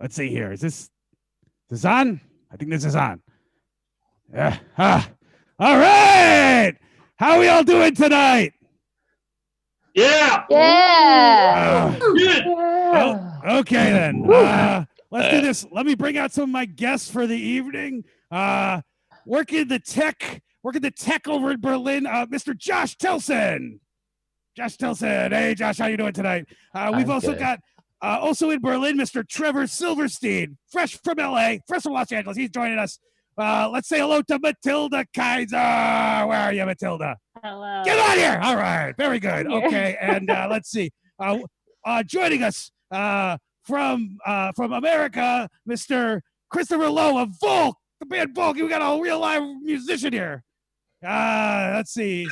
Let's see here. Is this on? I think this is on. All right. How are we all doing tonight? Yeah. Good. Okay then. Let's do this. Let me bring out some of my guests for the evening. Working the tech over in Berlin. Mr. Josh Telson. Josh Telson. Hey, Josh, how you doing tonight? We've also got also in Berlin, Mr. Trevor Silverstein, fresh from LA, fresh from Los Angeles. He's joining us. Let's say hello to Matilde Keizer. Where are you, Matilde? Hello. Get out here. All right. Very good. Okay. And let's see. Joining us from America, Mr. Christopher Lowe of Volk, the band Volk. We got a real live musician here. Let's see.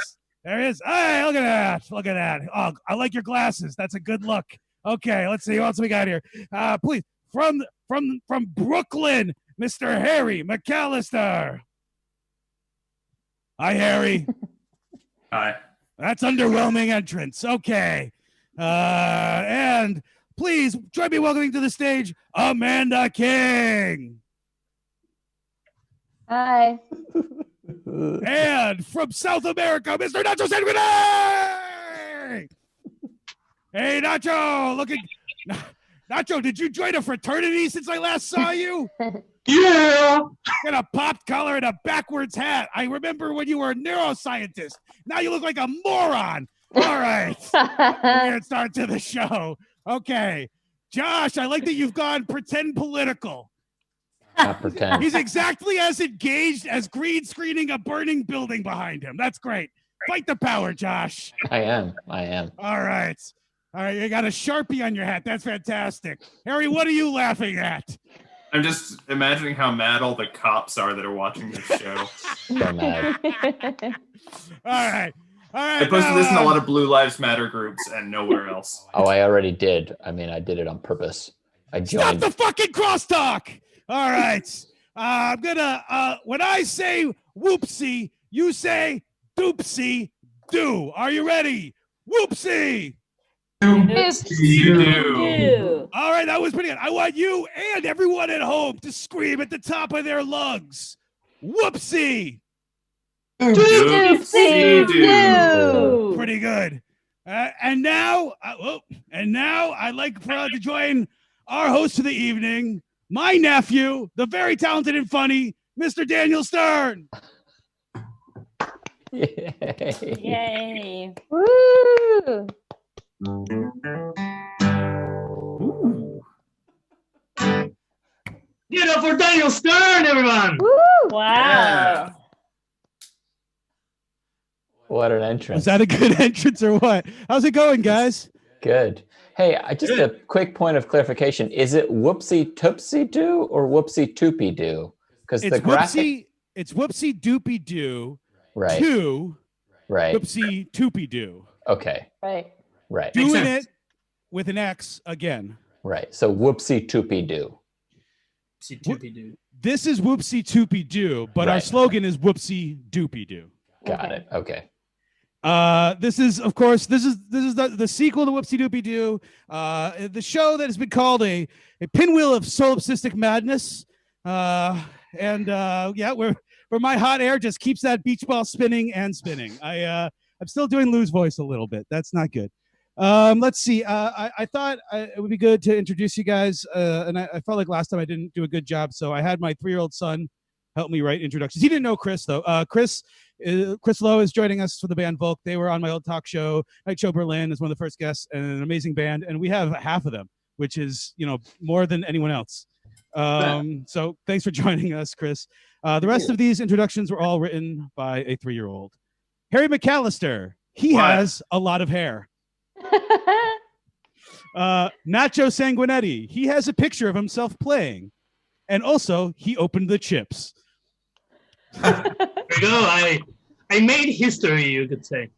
There he is. Hey, look at that. Look at that. Oh, I like your glasses. That's a good look. Okay, let's see what else we got here. Please, from Brooklyn, Mr. Harry McAlister. Hi, Harry. Hi. That's underwhelming entrance. Okay. And please join me welcoming to the stage Amanda King. Hi. And from South America, Mr. Nacho Sanguinetti. Hey, Nacho. Nacho, did you join a fraternity since I last saw you? Yeah. Got a popped collar and a backwards hat. I remember when you were a neuroscientist. Now you look like a moron. All right. Weird start to the show. Okay. Josh, I like that you've gone pretend political. Not pretend. He's exactly as engaged as green screening a burning building behind him. That's great. Fight the power, Josh. I am. All right. You got a Sharpie on your hat. That's fantastic. Harry, what are you laughing at? I'm just imagining how mad all the cops are that are watching this show. So mad. All right. I posted this in a lot of Blue Lives Matter groups and nowhere else. Oh, I already did. I mean, I did it on purpose. I joined. Stop the fucking crosstalk. All right. I'm gonna when I say whoopsie, you say doopsie doo. Are you ready? Whoopsie. You. All right, that was pretty good. I want you and everyone at home to scream at the top of their lungs. Whoopsie. Doopsie doo. Pretty good. And now I'd like to join our host for the evening, my nephew, the very talented and funny Mr. Daniel Stern. Yay. Woo! Ooh. Get up for Daniel Stern, everyone! Woo! Wow. Yeah. What an entrance. Was that a good entrance or what? How's it going, guys? Good. Hey, just a quick point of clarification. Is it Whoopsie Toopsie Doo or Whoopsie Twopie Doo? Because the graphic... It's Whoopsie Doopie Doo. Right. Two. Right. Whoopsie Toopie Doo. Okay. Right. Right. Doing it with an X again. Right. So Whoopsie Toopie Doo. This is Whoopsie Toopie Doo, but our slogan is Whoopsie Doopie Doo. Got it. Okay. This is the sequel to Whoopsie Doopie Doo, the show that has been called a pinwheel of solipsistic madness, where my hot air just keeps that beach ball spinning and spinning. I'm still doing Lou's voice a little bit. That's not good. Let's see. I thought it would be good to introduce you guys, and I felt like last time I didn't do a good job, so I had my 3-year-old son help me write introductions. He didn't know Chris though. Chris Lowe is joining us for the band Volk. They were on my old talk show, Night Show Berlin, as one of the first guests, and an amazing band. And we have half of them, which is more than anyone else. So thanks for joining us, Chris. The rest of these introductions were all written by a 3-year-old. Harry McAlister. He has a lot of hair. Nacho Sanguinetti. He has a picture of himself playing, and also he opened the chips. There you go. I made history, you could say.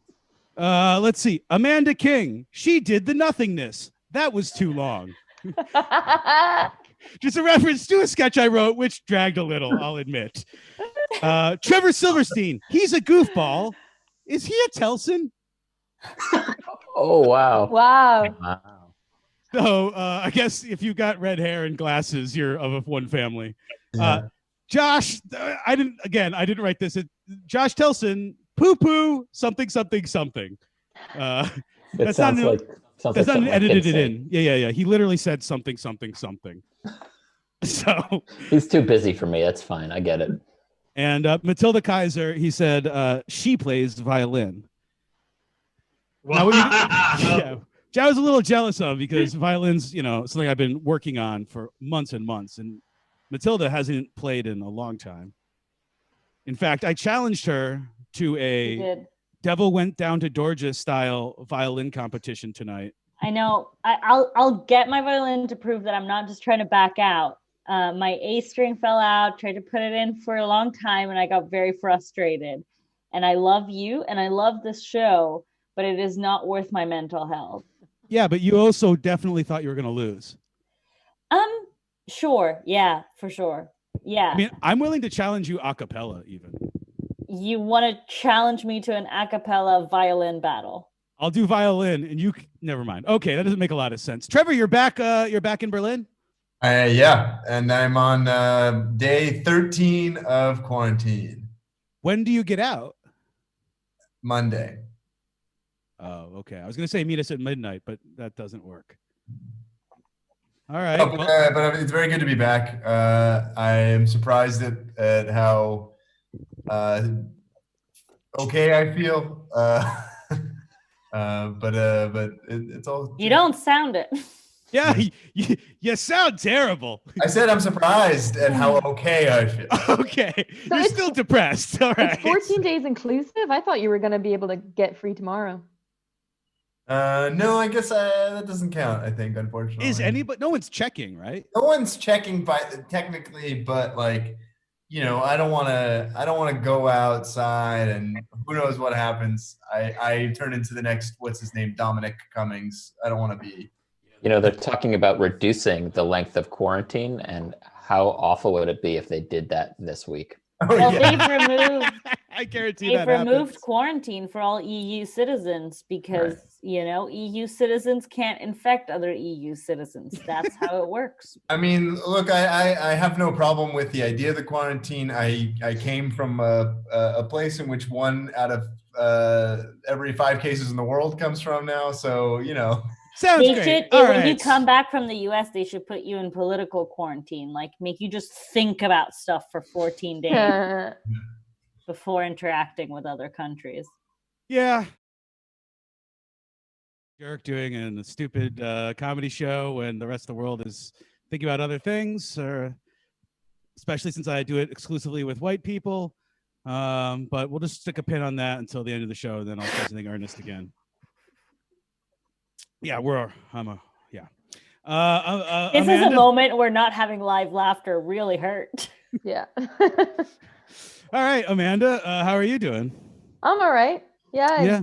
Let's see. Amanda King. She did the nothingness. That was too long. Just a reference to a sketch I wrote, which dragged a little, I'll admit. Trevor Silverstein. He's a goofball. Is he a Telson? Oh, wow. Wow. So I guess if you got red hair and glasses, you're of one family. Yeah. Josh, I didn't write this. Josh Telson, poo poo, something. It That's sounds not like sounds that's like not something I edited can it say. in. Yeah. He literally said something. So, He's too busy for me. That's fine. I get it. and Matilde Keizer, he said she plays violin. Now, what yeah, which I was a little jealous of because violin's, something I've been working on for months and months, and Matilde hasn't played in a long time. In fact, I challenged her to a Devil Went Down to Georgia style violin competition tonight. I know. I'll get my violin to prove that I'm not just trying to back out. My A string fell out, tried to put it in for a long time, and I got very frustrated. And I love you and I love this show, but it is not worth my mental health. Yeah, but you also definitely thought you were going to lose. Sure. Yeah, for sure. Yeah. I mean, I'm willing to challenge you a cappella even. You want to challenge me to an a cappella violin battle? I'll do violin and you never mind. Okay, that doesn't make a lot of sense. Trevor, you're back in Berlin? Yeah, and I'm on day 13 of quarantine. When do you get out? Monday. Oh, okay. I was going to say meet us at midnight, but that doesn't work. All right. Oh, but it's very good to be back. I am surprised at how okay I feel. But it's all. You don't sound it. Yeah, you sound terrible. I said I'm surprised at how okay I feel. Okay, so you're still depressed. All right. It's 14 days inclusive. I thought you were going to be able to get free tomorrow. No, I guess that doesn't count. I think, unfortunately, is anybody? No one's checking, right? No one's checking technically, but like, I don't want to go outside, and who knows what happens. I turn into the next, what's his name, Dominic Cummings. I don't want to be. They're talking about reducing the length of quarantine, and how awful would it be if they did that this week? Well, they've removed. I guarantee they've removed quarantine for all EU citizens because EU citizens can't infect other EU citizens. That's how it works. I mean, look, I have no problem with the idea of the quarantine. I came from a place in which 1 out of every 5 cases in the world comes from now. So Sounds great. When you come back from the US, they should put you in political quarantine, like make you just think about stuff for 14 days before interacting with other countries. Yeah. Jerk doing a stupid comedy show when the rest of the world is thinking about other things, or especially since I do it exclusively with white people. But we'll just stick a pin on that until the end of the show, and then I'll say something earnest again. Yeah, this is a moment where not having live laughter really hurt. Yeah. All right, Amanda, how are you doing? I'm all right. Yeah.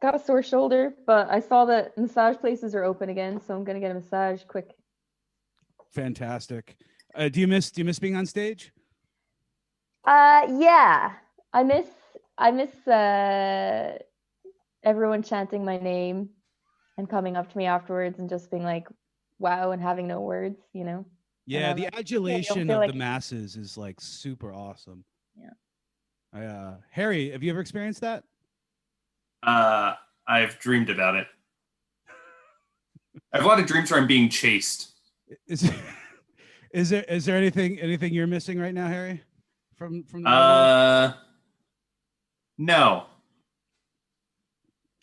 Got a sore shoulder, but I saw that massage places are open again, so I'm gonna get a massage quick. Fantastic. Do you miss being on stage? Yeah. I miss everyone chanting my name and coming up to me afterwards and just being like, wow, and having no words, Yeah, the adulation of the masses is like super awesome. Yeah. Harry, have you ever experienced that? I've dreamed about it. I have a lot of dreams where I'm being chased. Is there anything you're missing right now, Harry? From the no.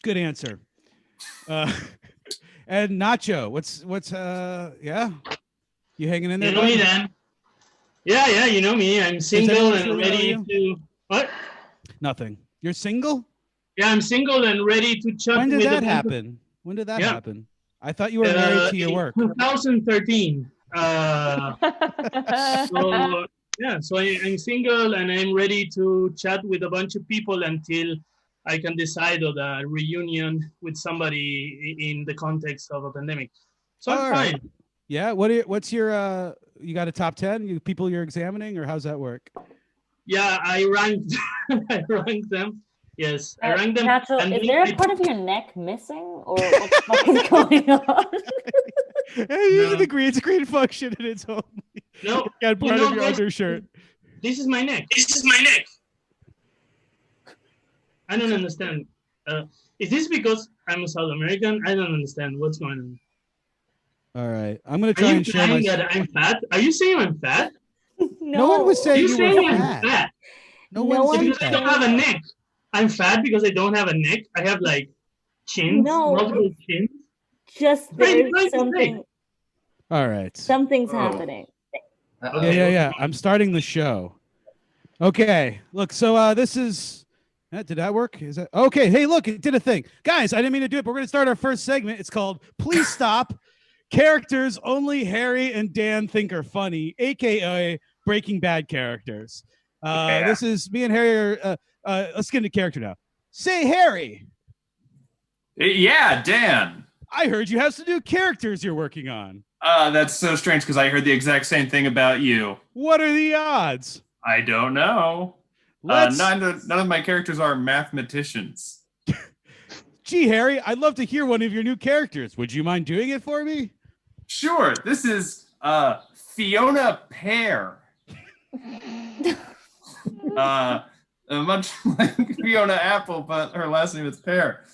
Good answer. And Nacho, what's you hanging in there? You know me, Dan. Yeah, you know me. I'm single and ready to what? Nothing. You're single? Yeah, I'm single and ready to chat. When did that happen? When did that happen? I thought you were married to your work. 2013. So I'm single and I'm ready to chat with a bunch of people until I can decide on a reunion with somebody in the context of a pandemic. So I'm fine. Right. Yeah. What's your you got a top 10 people you're examining, or how's that work? Yeah, I ranked I ranked them. Yes, I ranked them. Nacho, and is then there I- a part of your neck missing, or what the fuck is going on? You No. can agree it's a green function and it's only No, got part you of know, your guys, undershirt. This is my neck. This is my neck. I don't understand. Is this because I'm a South American? I don't understand what's going on. All right, I'm gonna Are try you and share my. saying that I'm fat? Are you saying I'm fat? No one was Are saying you you saying were I'm fat. fat? No No one one said Because I that. don't have a neck. I'm fat because I don't have a neck. I have like chins, No. multiple chins. Just Right, there's right, something. All right. Something's Oh. happening. Yeah. I'm starting the show. Okay. Look, so this is. Did that work? Is that okay? Hey, look, it did a thing, guys. I didn't mean to do it, but we're gonna start our first segment. It's called "Please Stop." Characters only Harry and Dan think are funny, aka Breaking Bad characters. This is me and Harry. Let's get into character now. Say, Harry. Yeah, Dan. I heard you have some new characters you're working on. That's so strange because I heard the exact same thing about you. What are the odds? I don't know. None of my characters are mathematicians. Gee, Harry, I'd love to hear one of your new characters. Would you mind doing it for me? Sure. This is Fiona Pear. Much like Fiona Apple, but her last name is Pear.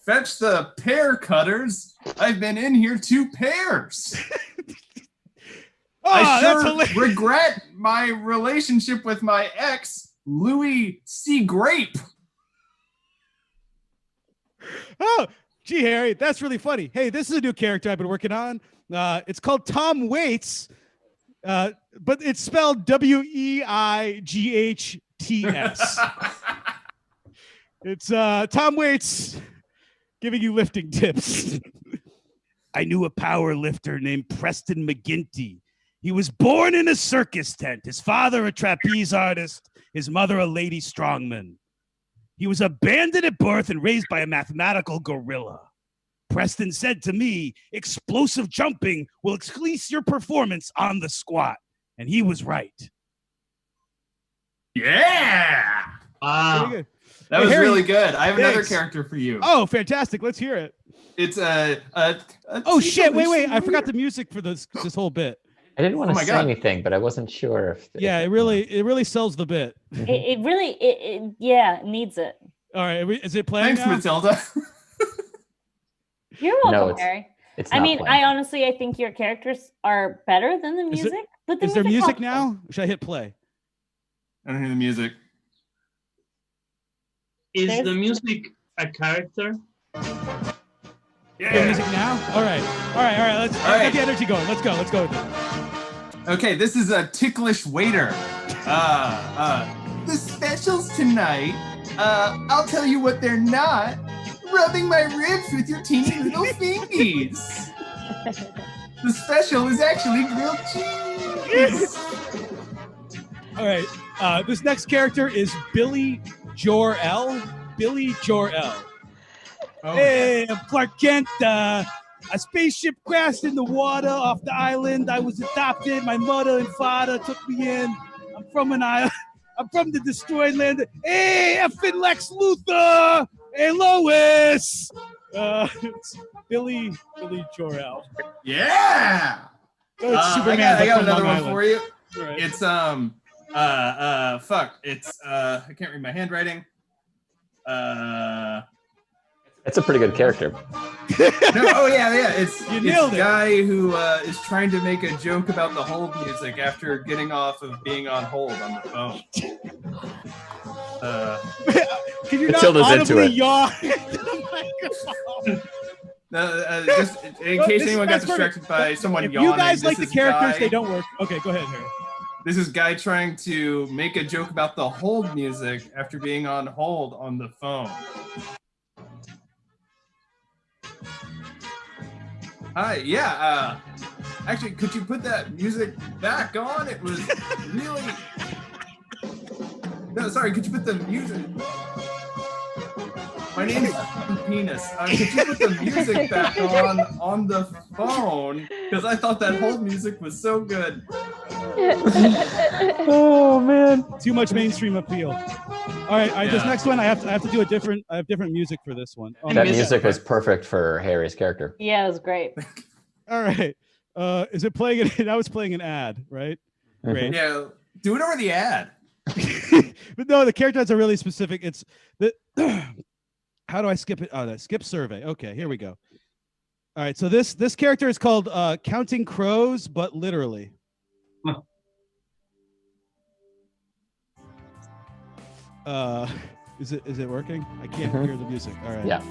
Fetch the pear cutters. I've been in here 2 pairs. I sure regret my relationship with my ex, Louis C. Grape. Oh, gee, Harry, that's really funny. Hey, this is a new character I've been working on. It's called Tom Waits, but it's spelled Weights. It's Tom Waits giving you lifting tips. I knew a power lifter named Preston McGinty. He was born in a circus tent. His father a trapeze artist, his mother a lady strongman. He was abandoned at birth and raised by a mathematical gorilla. Preston said to me, explosive jumping will increase your performance on the squat. And he was right. Yeah. Wow. That was Harry, really good. I have another thanks. character for you. Oh, fantastic. Let's hear it. It's Oh, shit. Wait. I forgot the music for this whole bit. I didn't want Oh to my say God. anything, but I wasn't sure if. Yeah, it really sells the bit. It really needs it. All right. Is it playing Thanks, now? Matilda. You're No, welcome, it's- Harry. It's I not mean, playing. I honestly think your characters are better than the Is music. But the Is there music helps now? them. Should I hit play? I don't hear the music. Is There's- the music a character? Yeah. Music now? All right. Let's get the energy going. Let's go with it. Okay, this is a ticklish waiter. The specials tonight. I'll tell you what they're not. Rubbing my ribs with your teeny little fingies. The special is actually grilled cheese. All right. This next character is Billy Jor-El. Billy Jor-El. Oh, Hey, I'm Clark Kent. A spaceship crashed in the water off the island. I was adopted. My mother and father took me in. I'm from an island. I'm from the destroyed land. Hey, effing Lex Luthor. Hey, Lois. It's Billy Jor-El. yeah. Oh, it's Superman. I got from another Long one Island. for you. All right. It's It's I can't read my handwriting. It's a pretty good character. It's You nailed this it. guy who is trying to make a joke about the hold music after getting off of being on hold on the phone. Can you Matilda's not into audibly it. yawn into the microphone? Just in case This- anyone got that's perfect. distracted by someone If yawning. you guys like the this is characters, guy- they don't work. Okay, go ahead, Harry. This is guy trying to make a joke about the hold music after being on hold on the phone. Hi, yeah. Actually, could you put that music back on? It was really. No, sorry. Could you put the music? My name's Penis. Could you put the music back on the phone? Because I thought that hold music was so good. Oh man. Too much mainstream appeal. All right. This next one, I have to do different music for this one. That music was perfect for Harry's character. Yeah, it was great. All right. Is it playing? That was playing an ad, right? Great. Yeah. Do it over the ad. But no, the character has a really specific. It's the. How do I skip it? Oh, that skip survey. Okay, here we go. All right. So this character is called Counting Crows, but literally. Is it working? I can't hear the music. All right. Yeah.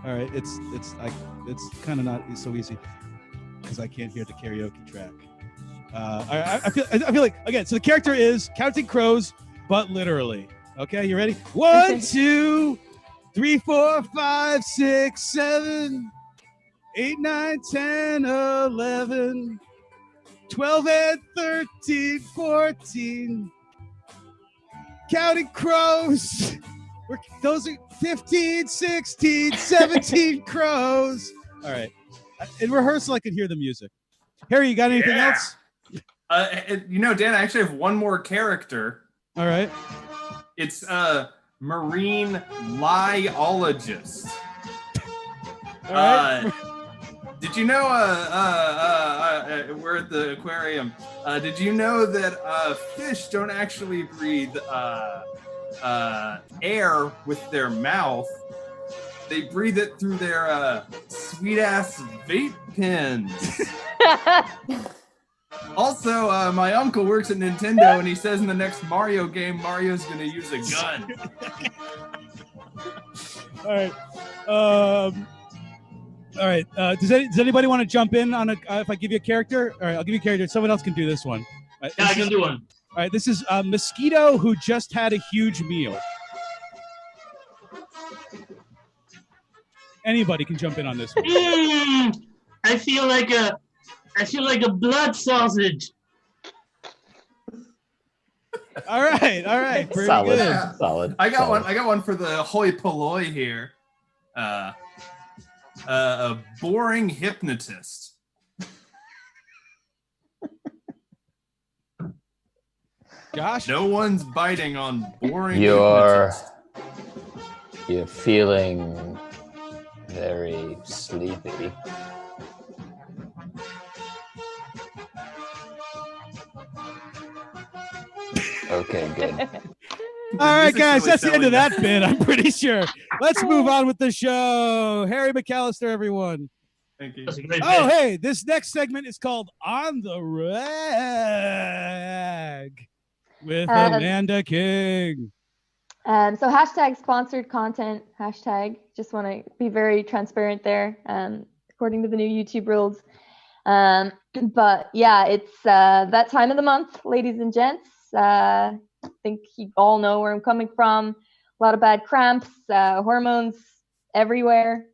All right. It's kind of not so easy because I can't hear the karaoke track. I feel like again. So the character is Counting Crows, but literally. Okay, you ready? 1, 2, 3, 4, 5, 6, 7, 8, 9, 10, 11, 12, and 13, 14. Counting crows. Those are 15, 16, 17 crows. All right. In rehearsal, I could hear the music. Harry, you got anything else? Dan, I actually have one more character. All right. It's marine liologist. All right. Did you know we're at the aquarium? Did you know that fish don't actually breathe air with their mouth? They breathe it through their sweet ass vape pens. Also, my uncle works at Nintendo, and he says in the next Mario game, Mario's gonna use a gun. All right. All right. Does anybody want to jump in on if I give you a character? All right, I'll give you a character. Someone else can do this one. Yeah, I can do one. All right. This is a mosquito who just had a huge meal. Anybody can jump in on this one. I feel like a blood sausage. All right. Pretty Solid. good. Yeah. Solid. I got Solid. one. I got one for the hoi polloi here. A boring hypnotist. Gosh. No one's biting on boring You're hypnotist. feeling very sleepy. Okay, good. All right, Music's guys, really that's the end of selling that bit. I'm pretty sure. Let's move on with the show. Harry McAlister, everyone. Thank you. That's a great Oh, bit. hey, this next segment is called On the Rag with Amanda King. So hashtag sponsored content, hashtag. Just want to be very transparent there, according to the new YouTube rules. But yeah, it's that time of the month, ladies and gents. I think you all know where I'm coming from. A lot of bad cramps, hormones everywhere,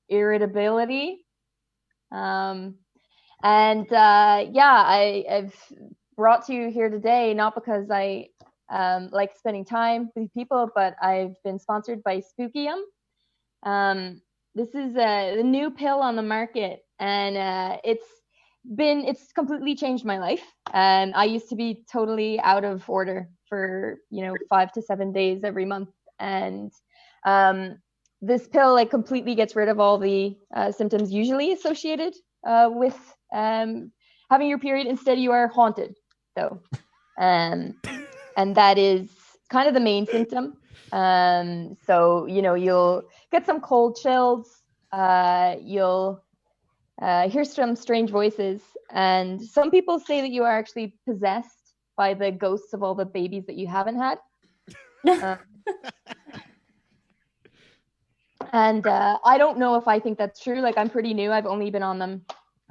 irritability. I've brought you here today, not because I like spending time with people, but I've been sponsored by Spookium. This is the new pill on the market, and it's completely changed my life. I used to be totally out of order for 5 to 7 days every month, and this pill completely gets rid of all the symptoms usually associated with having your period. Instead, you are haunted, though, and that is kind of the main symptom. So you'll get some cold chills, you'll hear some strange voices, and some people say that you are actually possessed by the ghosts of all the babies that you haven't had. And I don't know if I think that's true. I'm pretty new. I've only been on them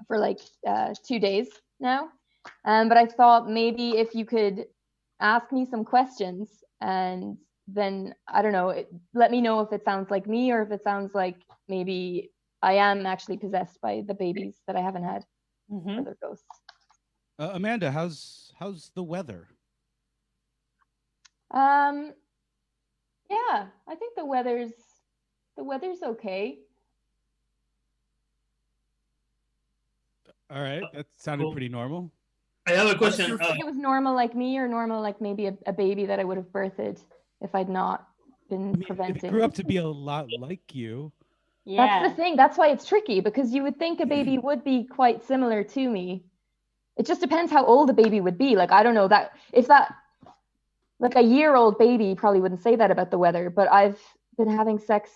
for 2 days now. But I thought maybe if you could ask me some questions, and then, I don't know, let me know if it sounds like me or if it sounds like maybe I am actually possessed by the babies that I haven't had, or their ghosts. Amanda, how's the weather? Yeah, I think the weather's okay. All right, that sounded Cool. pretty normal. I have a question. I think it was normal like me or normal like maybe a baby that I would have birthed if I'd not been I mean, if preventing. it grew up to be a lot like you, That's the thing. That's why it's tricky because you would think a baby would be quite similar to me. It just depends how old a baby would be. Like, I don't know that if that like a year-old baby probably wouldn't say that about the weather, but I've been having sex.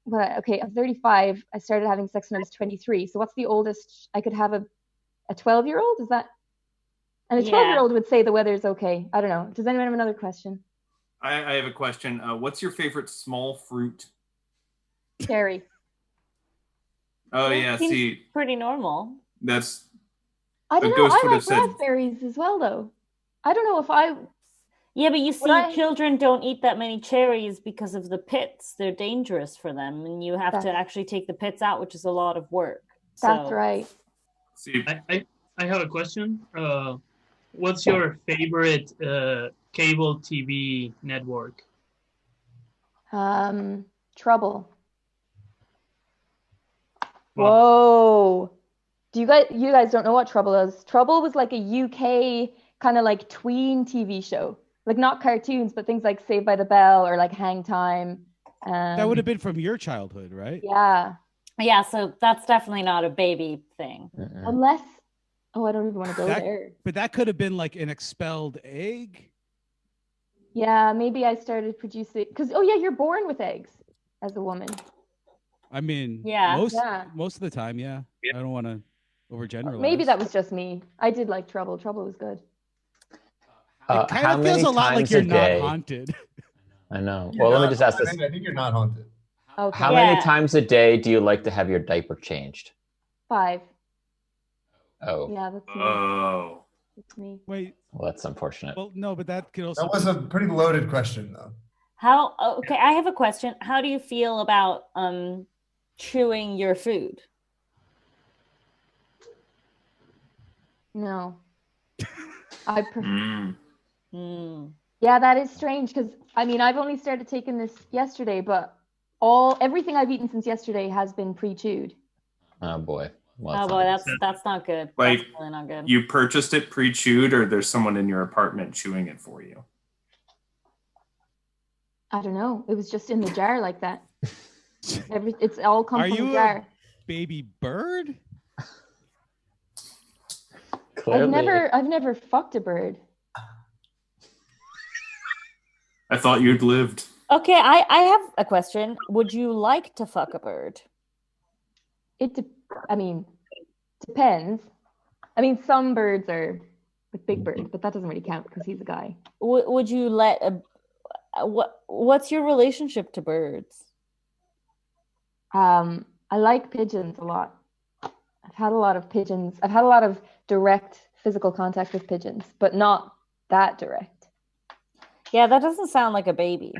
Well, okay, I'm 35. I started having sex when I was 23. So what's the oldest I could have a 12-year-old? Is that? And a 12-year-old would say the weather's okay. I don't know. Does anyone have another question? I have a question. What's your favorite small fruit? Cherry. Oh yeah, see, pretty normal. That's. I don't a know. ghost I would have like said- raspberries as well, though. I don't know if I. Yeah, but you see, children don't eat that many cherries because of the pits. They're dangerous for them, and you have to actually take the pits out, which is a lot of work. That's right. See, I have a question. What's your favorite cable TV network? Trouble. Whoa. You guys don't know what Trouble is. Trouble was like a UK kind of like tween TV show. Like not cartoons, but things like Saved by the Bell or like Hang Time. that would have been from your childhood, right? Yeah. Yeah, so that's definitely not a baby thing. Unless, I don't even want to go there. But that could have been like an expelled egg. Yeah, maybe I started producing, because, you're born with eggs as a woman. I mean, Yeah. most of the time, yeah. I don't want to overgeneralize. Maybe that was just me. I did like Trouble. Trouble was good. It kind of feels a lot like you're not haunted. I know. Well, let me just ask this. I think you're not haunted. Okay. How many times a day do you like to have your diaper changed? 5. Oh. Yeah, that's me. Oh. That's me. Wait. Well, that's unfortunate. Well, no, but that could also. That was a pretty loaded question, though. Okay, I have a question. How do you feel about chewing your food? No. I prefer. Yeah, that is strange because I've only started taking this yesterday, but everything I've eaten since yesterday has been pre-chewed. Oh boy. Well, that's not good. Like, that's really not good. You purchased it pre-chewed, or there's someone in your apartment chewing it for you? I don't know. It was just in the jar like that. It's all come from the jar. A baby bird? Clearly. I've never fucked a bird. I thought you'd lived. Okay, I have a question. Would you like to fuck a bird? Depends. Some birds are with Big Bird, but that doesn't really count because he's a guy. Would you let what's your relationship to birds? I like pigeons a lot. I've had a lot of pigeons. I've had a lot of direct physical contact with pigeons, but not that direct. Yeah, that doesn't sound like a baby.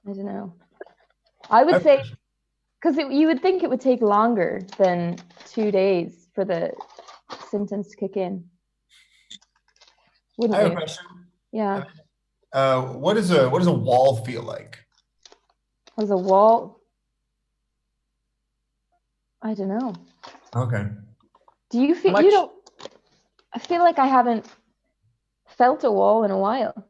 I don't know. I would say, because you would think it would take longer than 2 days for the symptoms to kick in. Wouldn't I have you? a question. Yeah. What does a wall feel like? What is a wall? I don't know. Okay. Do you feel you don't? I feel like I haven't felt a wall in a while.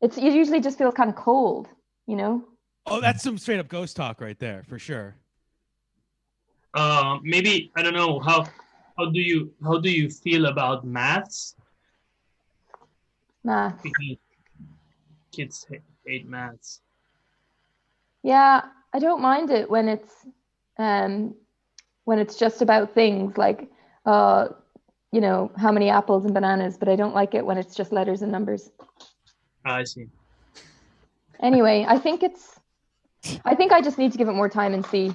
It usually just feels kind of cold, you know? Oh, that's some straight up ghost talk right there, for sure. Maybe I don't know how do you feel about maths? Maths. Because kids hate maths. Yeah, I don't mind it when it's just about things like how many apples and bananas, but I don't like it when it's just letters and numbers. I see. Anyway, I think I just need to give it more time and see.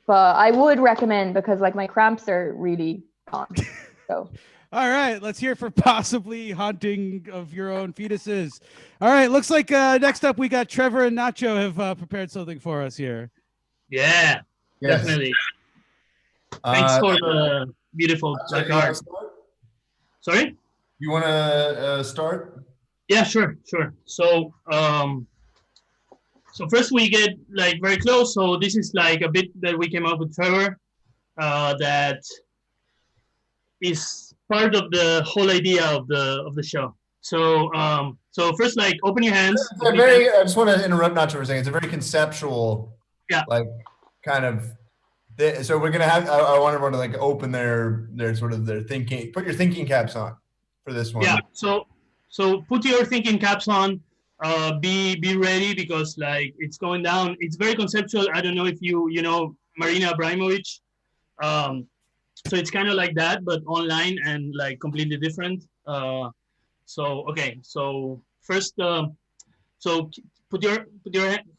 But I would recommend because my cramps are really gone. So. All right, let's hear for possibly haunting of your own fetuses. All right, looks like next up we got Trevor and Nacho have prepared something for us here. Yeah, Yes. definitely. Thanks for the beautiful art. Sorry? You want to start? Yeah, sure. So, first we get very close. So this is a bit that we came up with Trevor. That is part of the whole idea of the show. So so first, like, open your hands. It's a very, I just want to interrupt Nacho for a second. It's a very conceptual, like, kind of. So we're gonna have. I want everyone to like open their sort of their thinking. Put your thinking caps on for this one. Yeah. So put your thinking caps on. Be ready, because like it's going down. It's very conceptual. I don't know if you know Marina Abramovich. So it's kind of like that, but online and like completely different. So okay. So first, so put your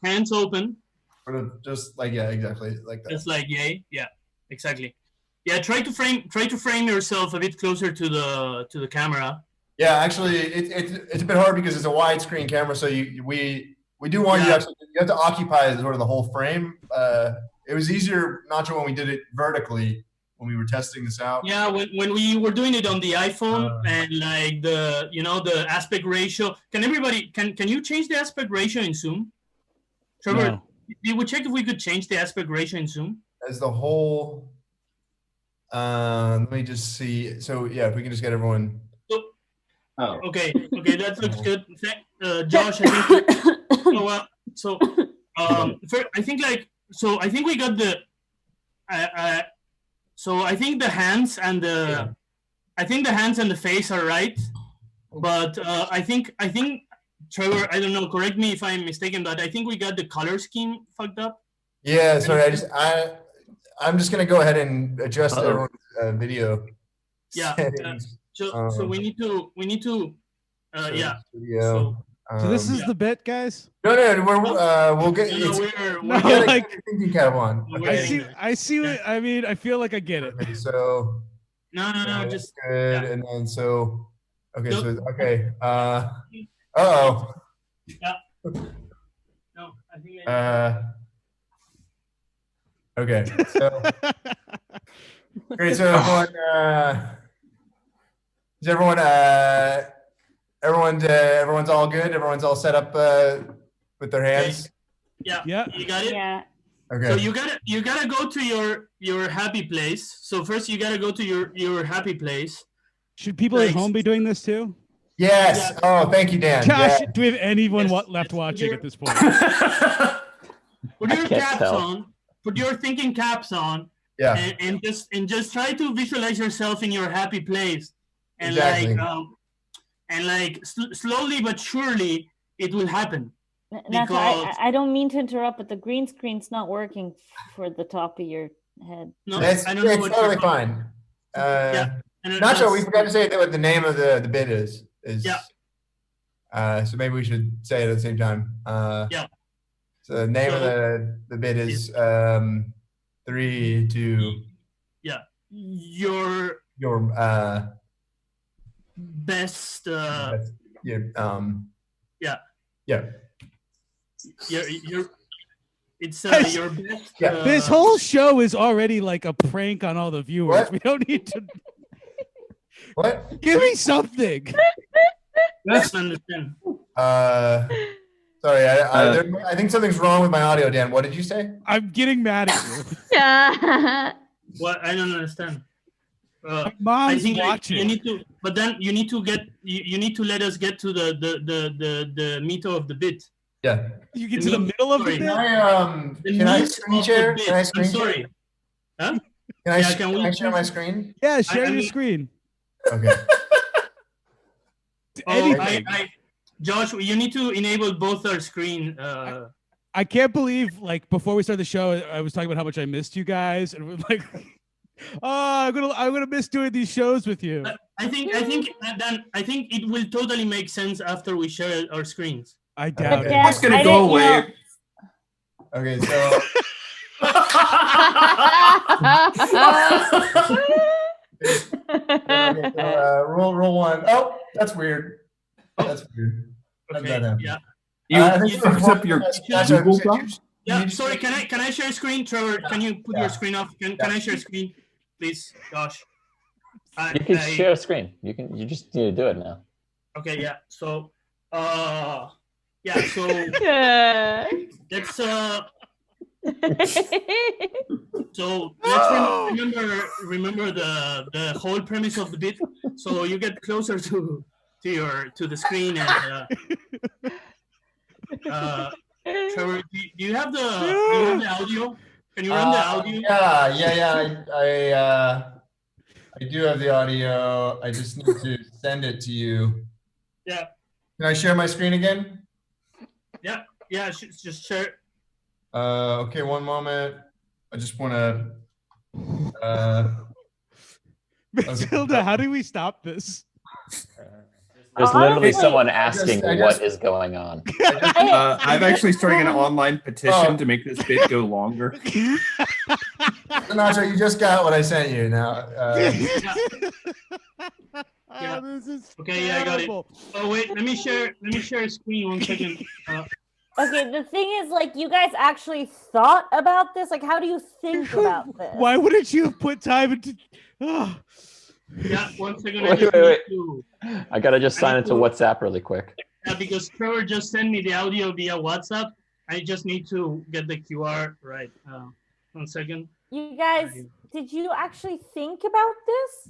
hands open. Sort of just like, yeah, exactly like that. Just like yay, yeah, exactly. Yeah, try to frame yourself a bit closer to the camera. Yeah, actually, it's a bit hard because it's a widescreen camera, so we do want you actually, you have to occupy sort of the whole frame. It was easier, Nacho, when we did it vertically when we were testing this out. Yeah, when we were doing it on the iPhone and like the aspect ratio. Can everybody can you change the aspect ratio in Zoom? Trevor, No. did we check if we could change the aspect ratio in Zoom? As the whole, let me just see. So yeah, if we can just get everyone. Oh. Okay, that looks good. Josh, I think. Oh well. So I think we got the. So I think the hands and the face are right, but I think Trevor, I don't know. Correct me if I'm mistaken, but I think we got the color scheme fucked up. Yeah, sorry. I'm just gonna go ahead and adjust everyone's video. Yeah. So we need to yeah. Video. So this is the bit, guys. No, we'll get. We're like thinking cap on. Okay. I see. What, I mean, I feel like I get it. Okay, so. No, just good, and then so. Okay, Nope. so okay. Uh-oh. Yeah. No, I think. Okay, so. Great, so everyone. Is everyone? Everyone's all good. Everyone's all set up with their hands. Yeah. Yeah. You got it. Yeah. Okay. So you gotta go to your happy place. So first you gotta go to your happy place. Should people at home be doing this too? Yes. Yeah. Oh, thank you, Dan. Josh, Yeah. do we have anyone left watching at this point? Put your caps on. Put your thinking caps on. Yeah. And just try to visualize yourself in your happy place. And Exactly. slowly but surely it will happen. Nacho, I don't mean to interrupt, but the green screen's not working for the top of your head. No, It's I don't know what totally you're fine. And Nacho, we forgot to say what the name of the bit is. Yeah. So maybe we should say it at the same time. Yeah. So the name of the bit is 3, 2. Yeah. Your best. Yeah. Yeah. Yeah. Your. It's your best. Yeah. This whole show is already like a prank on all the viewers. What? We don't need to. What? Give me something. Let's understand. Sorry, I think something's wrong with my audio, Dan. What did you say? I'm getting mad at you. Yeah. What? I don't understand. My mom's I think watching. you need to, but then you need to get. You need to let us get to the meat of the bit. Yeah. You get to the middle of the Sorry. bit. Can I screen share? Can I I'm screen share? sorry. Huh? Can I, Yeah, can we share my screen? Yeah, share I your mean- screen. Okay. Anything. Josh, you need to enable both our screen. I can't believe, like, before we started the show, I was talking about how much I missed you guys, and we're like, oh, I'm gonna miss doing these shows with you. I think it will totally make sense after we share our screens. I doubt it. Dan, It's gonna I go didn't away. know- Okay, so roll one. Oh, that's weird. That's weird. How did Okay. that happen? Yeah. I You think fucked up your Nacho, Google you Docs? Yeah. Sorry. Can I share screen, Trevor? Can you put your screen off? Can I share screen, please, Josh? You can share a screen. You just need to do it now. Okay. Yeah. So. Yeah. So Yeah. let's So let's remember the whole premise of the bit. So you get closer to the screen and Trevor, do you have the audio? Can you run the audio? I do have the audio. I just need to send it to you. Yeah. Can I share my screen again? Yeah. Just share. Okay, one moment. I just want to. Matilda, how do we stop this? There's literally Honestly- someone asking what is going on. I'm actually starting an online petition to make this bit go longer. Nacho, you just got what I sent you now. Yeah. This is Okay, yeah, I got it. terrible. Oh wait, let me share a screen 1 second. Okay, the thing is, like, you guys actually thought about this? Like, how do you think about this? Why wouldn't you have put time into? Oh. Yeah, 1 second. Wait. I gotta just sign into WhatsApp really quick. Yeah, because Trevor just sent me the audio via WhatsApp. I just need to get the QR right. 1 second. You guys, did you actually think about this?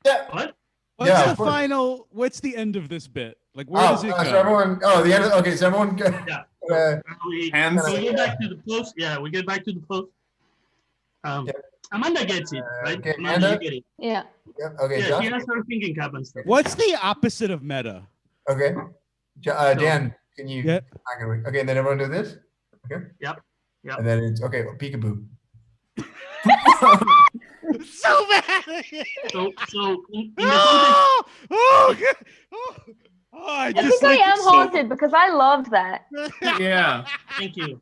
Yeah. What? What's Yeah, the of course. final? What's the end of this bit? Like, where does it go? So everyone. Oh, the end. Okay, so everyone. Yeah. We Hands. get back to the post. Yeah, we get back to the post. Amanda gets it, right? Okay, Amanda, Amanda? you get it. Yeah. Okay, Yeah, Josh? she has her thinking cap and stuff. What's the opposite of meta? Okay. Dan, can you? Yeah. Okay, and then everyone do this. Okay. Yep. And then it's okay. Peekaboo. So bad. So in the context, I I just think I like am it so- haunted because I loved that. Yeah. thank you.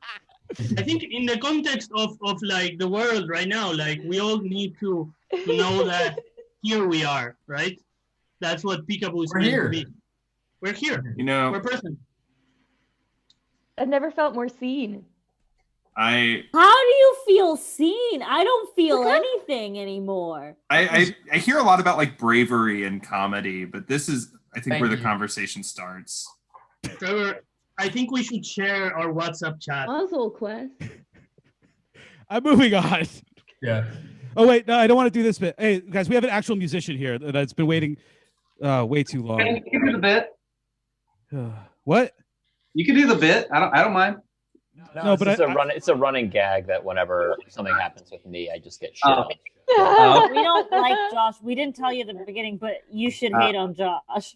I think in the context of like the world right now, like we all need to know that here we are, right? That's what Peekaboo is We're meant here. to be. We're here. You know, We're present. I've never felt more seen. How do you feel seen? I don't feel anything anymore. I hear a lot about like bravery and comedy, but this is I think Thank where the you. conversation starts. Trevor, I think we should share our WhatsApp chat. Puzzle quest. I'm moving on. Yeah. Oh wait, no, I don't want to do this bit. Hey guys, we have an actual musician here that's been waiting way too long. You can do the bit. What? You can do the bit. I don't mind. No, but it's a running gag that whenever something happens with me, I just get shit. Oh. We don't like Josh. We didn't tell you at the beginning, but you should hate on Josh.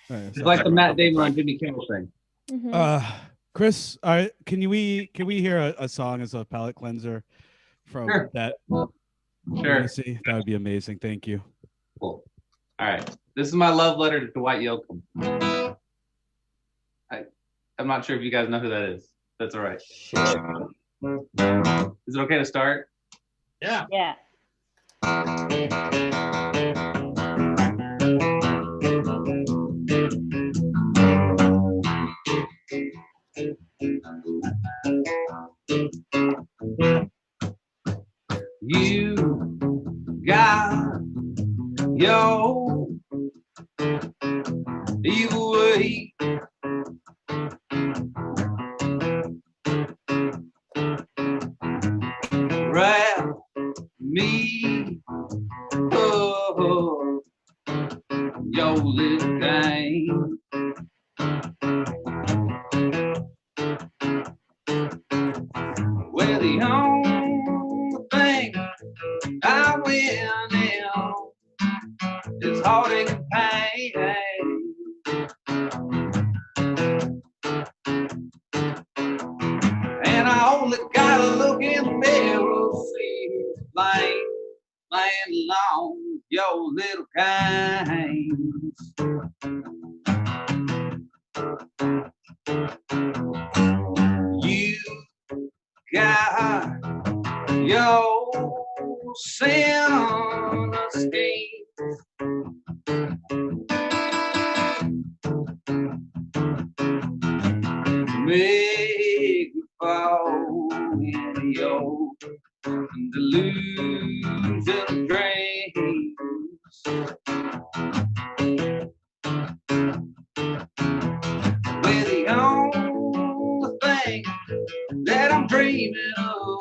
It's like the Matt Damon on Jimmy Kimmel thing. Chris, can we hear a song as a palate cleanser from that? Sure. See, that would be amazing. Thank you. Cool. All right. This is my love letter to Dwight Yoakam. I'm not sure if you guys know who that is. That's all right. Is it okay to start? Yeah. Yeah. You got your evil way. Wrap me up your little game. Well, the only thing I win in is heartache and pain. And I only gotta look in the mirror, see laying along your little games. You got your sin on a scheme. Make me fall into your delusion dreams. Well, the only thing thing that I'm dreaming of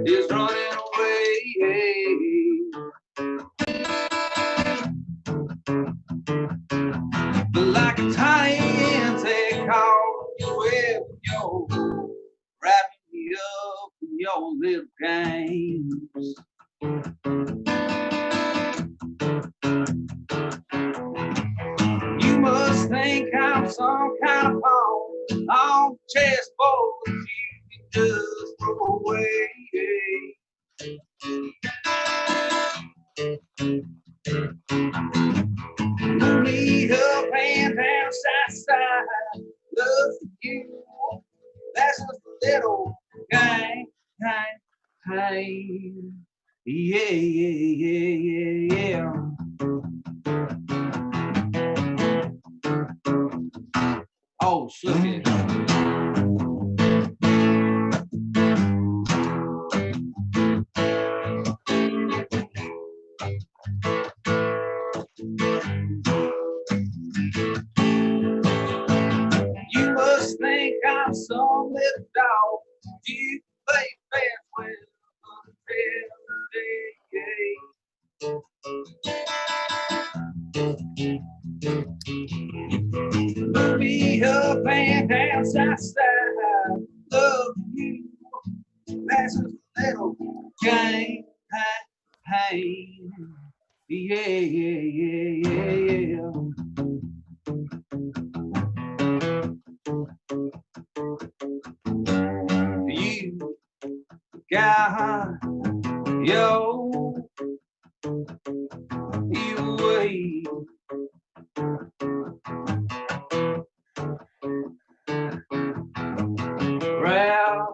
is running away. Like a tiny insect caught you web, yo, wrapping me up in your little games. You must think I'm some kind of pawn on the chessboard that you can just throw away. Move me up and down, side to side. Love for you, that's just a little game. Hey, yeah, yeah, yeah, yeah. Oh, look it. You must think I'm some little dog. You play fast with move me up and down, side to side. Love you, that's just a little game. Hey, yeah, yeah, yeah, yeah. You got yo, you way. Wrap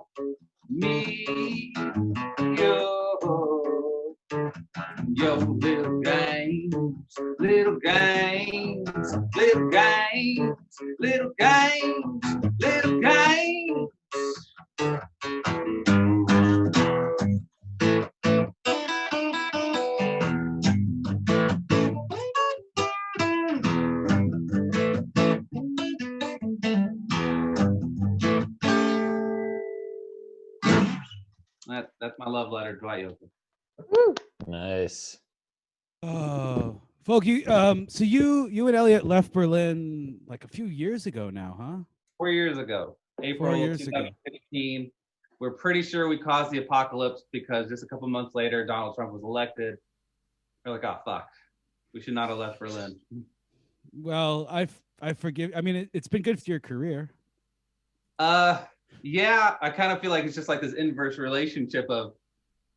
me yo, little games, little games, little games, little games, little games. That's my love letter, Dwight Yoakam. Nice. Oh, folk, you so you and Elliot left Berlin like a few years ago now, huh? 4 years ago, April 2015. We're pretty sure we caused the apocalypse because just a couple months later, Donald Trump was elected. We're like, oh fuck, we should not have left Berlin. Well, I forgive. I mean, it's been good for your career. Yeah, I kind of feel like it's just like this inverse relationship of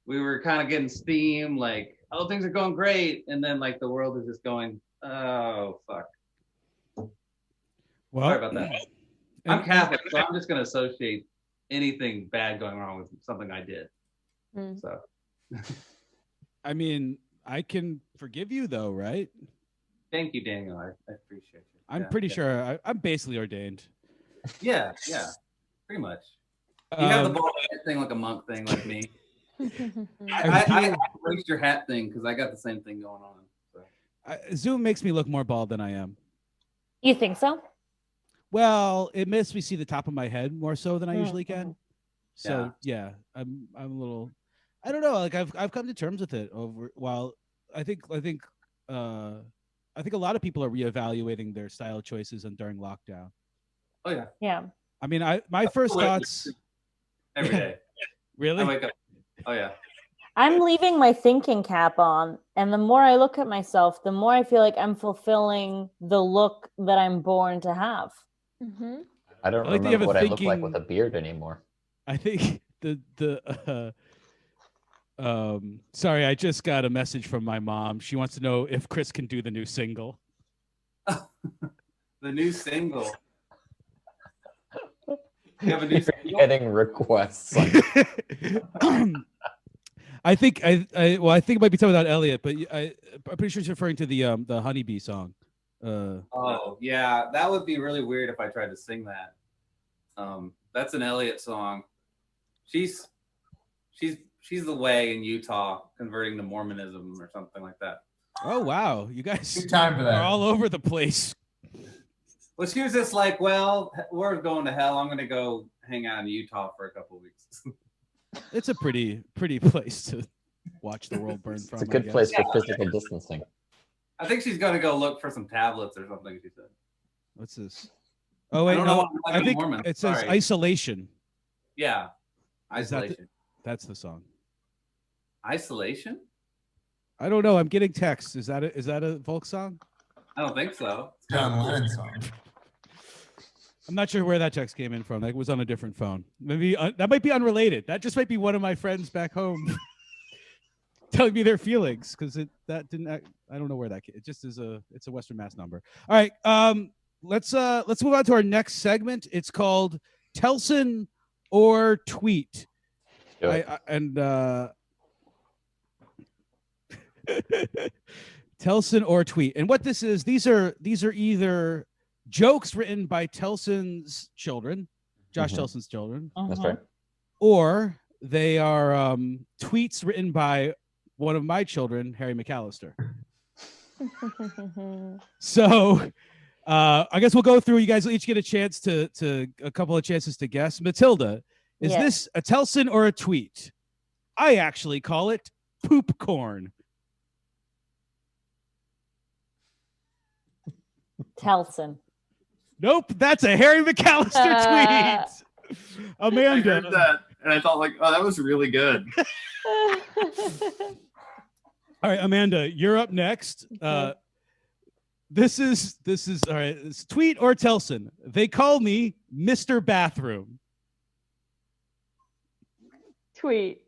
we were kind of getting steam, like, oh, things are going great, and then like the world is just going, oh fuck. Well, sorry about that. I'm Catholic, so I'm just gonna associate anything bad going wrong with something I did. So, I mean, I can forgive you though, right? Thank you, Daniel. I appreciate you. I'm pretty sure I'm basically ordained. Yeah, pretty much. You have the ball thing like a monk thing like me. I embraced your hat thing because I got the same thing going on. So. Zoom makes me look more bald than I am. You think so? Well, it makes me see the top of my head more so than I usually can. So yeah, I'm a little. I don't know. Like I've come to terms with it over. While I think a lot of people are reevaluating their style choices and during lockdown. Oh yeah. Yeah. I mean, my first thoughts. Every day. Really? I wake up. Oh yeah. I'm leaving my thinking cap on, and the more I look at myself, the more I feel like I'm fulfilling the look that I'm born to have. Mm-hmm. I don't remember what I look like with a beard anymore. I think sorry, I just got a message from my mom. She wants to know if Chris can do the new single. The new single. You have a new single? Getting requests. I think it might be talking about Elliot, but I'm pretty sure she's referring to the Honeybee song. Oh yeah, that would be really weird if I tried to sing that. That's an Elliot song. She's the way in Utah converting to Mormonism or something like that. Oh wow, you guys Good time for that. are all over the place. Well, she was just like, well, we're going to hell. I'm going to go hang out in Utah for a couple of weeks. It's a pretty place to watch the world burn from. It's a good place for physical distancing. I think she's going to go look for some tablets or something, she said. What's this? Oh, wait, no. I think it says Sorry. Isolation. Yeah. Isolation. That's the song. Isolation? I don't know. I'm getting texts. Is that a folk song? I don't think so. It's John Lennon song. I'm not sure where that text came in from. That was on a different phone. Maybe that might be unrelated. That just might be one of my friends back home telling me their feelings because that didn't. I don't know where that came. It just is it's a Western Mass number. All right. Let's move on to our next segment. It's called Telson or Tweet. Telson or Tweet. And what this is, these are either jokes written by Telson's children, Josh Telson's children. That's right. Or they are tweets written by one of my children, Harry McAlister. So I guess we'll go through. You guys will each get a chance to a couple of chances to guess. Matilda, is this a Telson or a tweet? I actually call it poop corn. Telson. Nope, that's a Harry McAlister tweet. Amanda. I heard that, and I thought, like, oh, that was really good. All right, Amanda, you're up next. This is all right. It's tweet or Telson. They call me Mr. Bathroom. Tweet.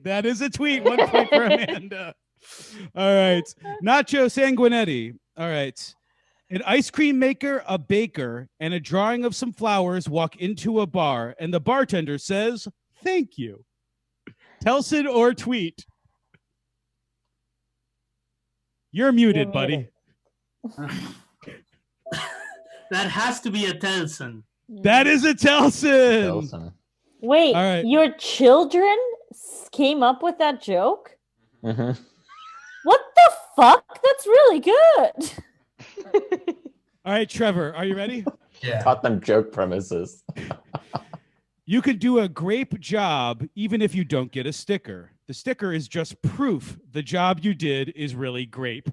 That is a tweet. 1 point for Amanda. All right, Nacho Sanguinetti. All right. An ice cream maker, a baker, and a drawing of some flowers walk into a bar, and the bartender says, "Thank you." Telson or tweet? You're muted, buddy. That has to be a Telson. That is a Telson. Wait, all right. Your children came up with that joke? Mm-hmm. What the fuck? That's really good. All right, Trevor, are you ready? Yeah. Taught them joke premises. You could do a grape job even if you don't get a sticker. The sticker is just proof the job you did is really grape.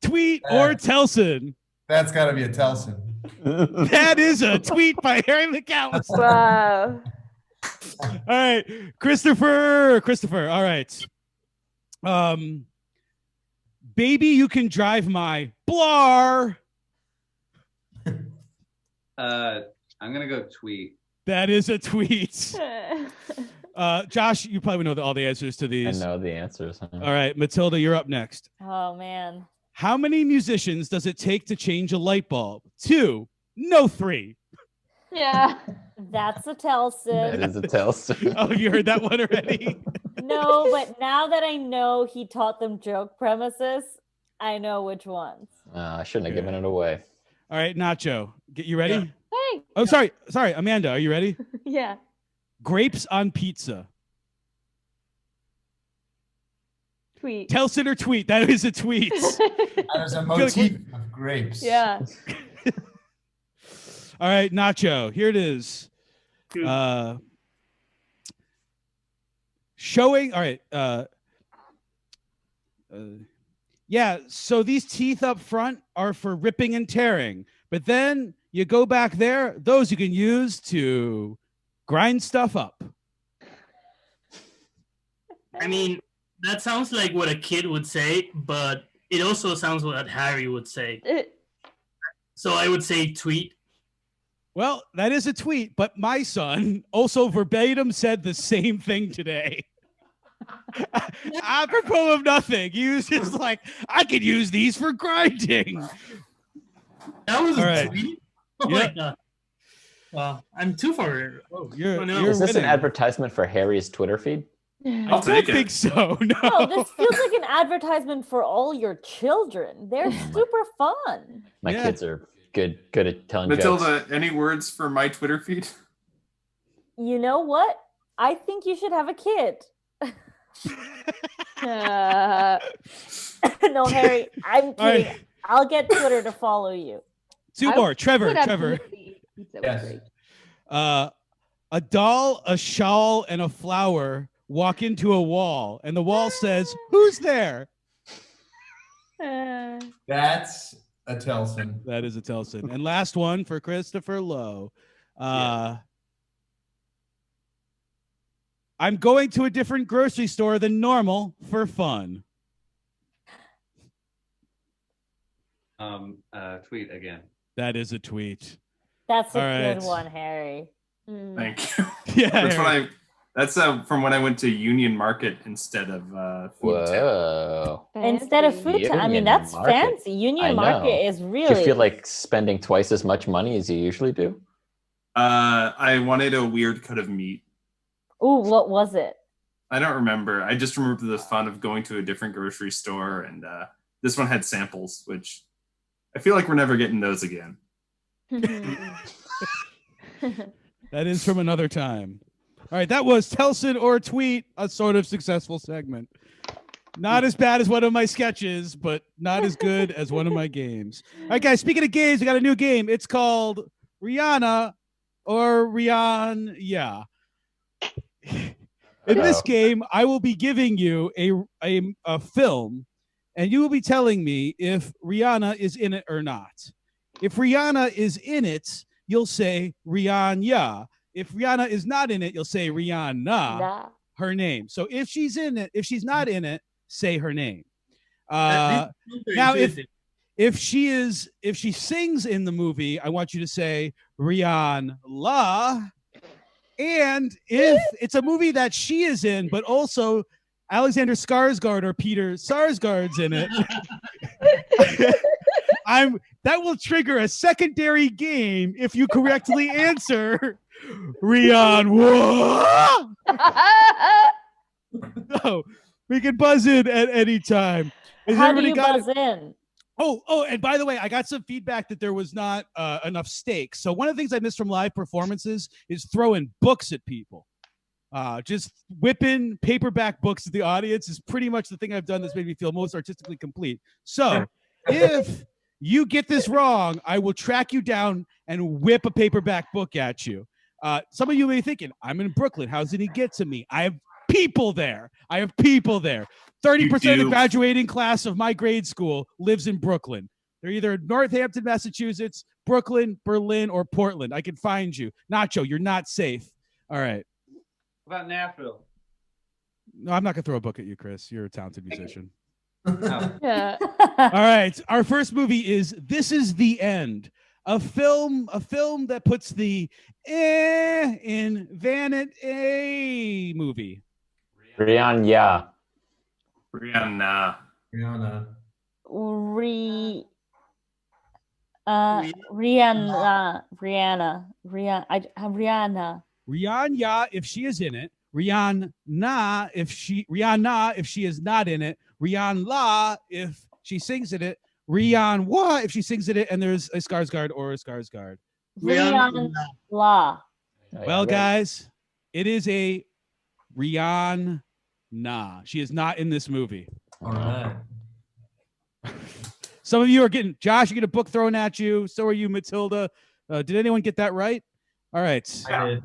Tweet or Telson? That's got to be a Telson. That is a tweet by Harry McAlister. Wow. All right, Christopher. All right. Baby, you can drive my blar. I'm gonna go tweet. That is a tweet. Josh, you probably know all the answers to these. I know the answers. All right, Matilda, you're up next. Oh, man. How many musicians does it take to change a light bulb? 2. No, 3. Yeah. That's a Telson. That is a Telson. Oh, you heard that one already? No, but now that I know he taught them joke premises, I know which ones. I shouldn't have given it away. All right, Nacho, get you ready? Yeah. Hey. Oh, sorry, Amanda, are you ready? Yeah. Grapes on pizza. Tweet. Telson or tweet? That is a tweet. There's a motif of grapes. Yeah. All right, Nacho, here it is. Showing, all right. Yeah, so these teeth up front are for ripping and tearing. But then you go back there, those you can use to grind stuff up. I mean, that sounds like what a kid would say, but it also sounds what Harry would say. So I would say tweet. Well, that is a tweet, but my son also verbatim said the same thing today. Apropos of nothing. He was just like, I could use these for grinding. That was all a right. tweet? Oh my God. Well, I'm 2 for... Oh, you're Is this winning. an advertisement for Harry's Twitter feed? I don't think so. No. No, this feels like an advertisement for all your children. They're super fun. My kids are good at telling Matilda, jokes. any words for my Twitter feed? You know what? I think you should have a kid. No, Harry, I'm All right. kidding. I'll get Twitter to follow you. Two more. Trevor. would absolutely eat pizza with Yes. grapes. A doll, a shawl, and a flower walk into a wall, and the wall says, "Who's there?" That's a Telson. That is a Telson. And last one for Christopher Lowe. I'm going to a different grocery store than normal for fun. Tweet again. That is a tweet. That's a All right. good one, Harry. Thank you. Yeah, That's Harry. what that's from when I went to Union Market instead of Food Town. Whoa. Instead of food, I mean, Union that's Market. fancy. I Union know. Market is Do really. you feel like spending twice as much money as you usually do? I wanted a weird cut of meat. Ooh, what was it? I don't remember. I just remember the fun of going to a different grocery store, and this one had samples, which I feel like we're never getting those again. That is from another time. All right, that was Telson or Tweet, a sort of successful segment. Not as bad as one of my sketches, but not as good as one of my games. All right, guys, speaking of games, we got a new game. It's called Rihanna or Rihanna. Yeah. In this game, I will be giving you a film, and you will be telling me if Rihanna is in it or not. If Rihanna is in it, you'll say Rihanna. If Rihanna is not in it, you'll say Rihanna, her name. So if she's in it, if she's not in it, say her name. Now, if she sings in the movie, I want you to say Rihanna. And if it's a movie that she is in, but also Alexander Skarsgård or Peter Sarsgaard's in it, that will trigger a secondary game if you correctly answer Rihanna. So we can buzz in at any time. How do you buzz in? Oh, and by the way, I got some feedback that there was not enough stakes. So one of the things I miss from live performances is throwing books at people. Just whipping paperback books at the audience is pretty much the thing I've done that's made me feel most artistically complete. So if you get this wrong, I will track you down and whip a paperback book at you. Some of you may be thinking, I'm in Brooklyn. How did he get to me? I have people there. 30% of the graduating class of my grade school lives in Brooklyn. They're either Northampton, Massachusetts, Brooklyn, Berlin, or Portland. I can find you. Nacho, you're not safe. All right. What about Nashville? No, I'm not going to throw a book at you, Chris. You're a talented musician. Yeah. All right. Our first movie is This Is the End. A film that puts the in vanity movie. Rihanna. Rihanna. Rihanna. Rihanna, if she is in it. Rihanna, if she is not in it. Rihanna, if she sings in it. Rihanna, if she sings in it, and there's a Skarsgård or a Skarsgård. Rihanna. Well, guys, it is a Rihanna. She is not in this movie. All right. Some of you are getting, Josh, you get a book thrown at you. So are you, Matilda. Did anyone get that right? All right. I did.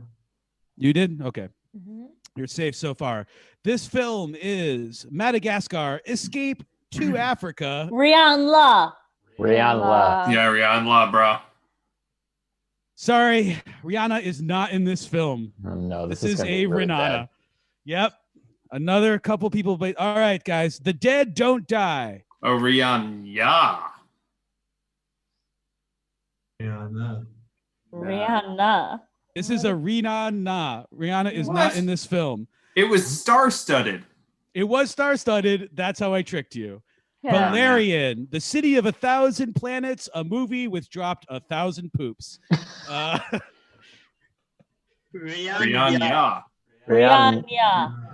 You did? Okay. Mm-hmm. You're safe so far. This film is Madagascar, Escape to Africa. Rihanna. Yeah, Rihanna, bro. Sorry, Rihanna is not in this film. Oh, no, this is gonna a be really Renata. bad. Yep. Another couple people, but all right, guys. The dead don't die. Oh, Rihanna. Rihanna. This is a Rihanna. Rihanna is not in this film. It was star-studded. It was star-studded. That's how I tricked you. Yeah. Valerian, the city of 1,000 planets, a movie with dropped 1,000 poops. Rihanna.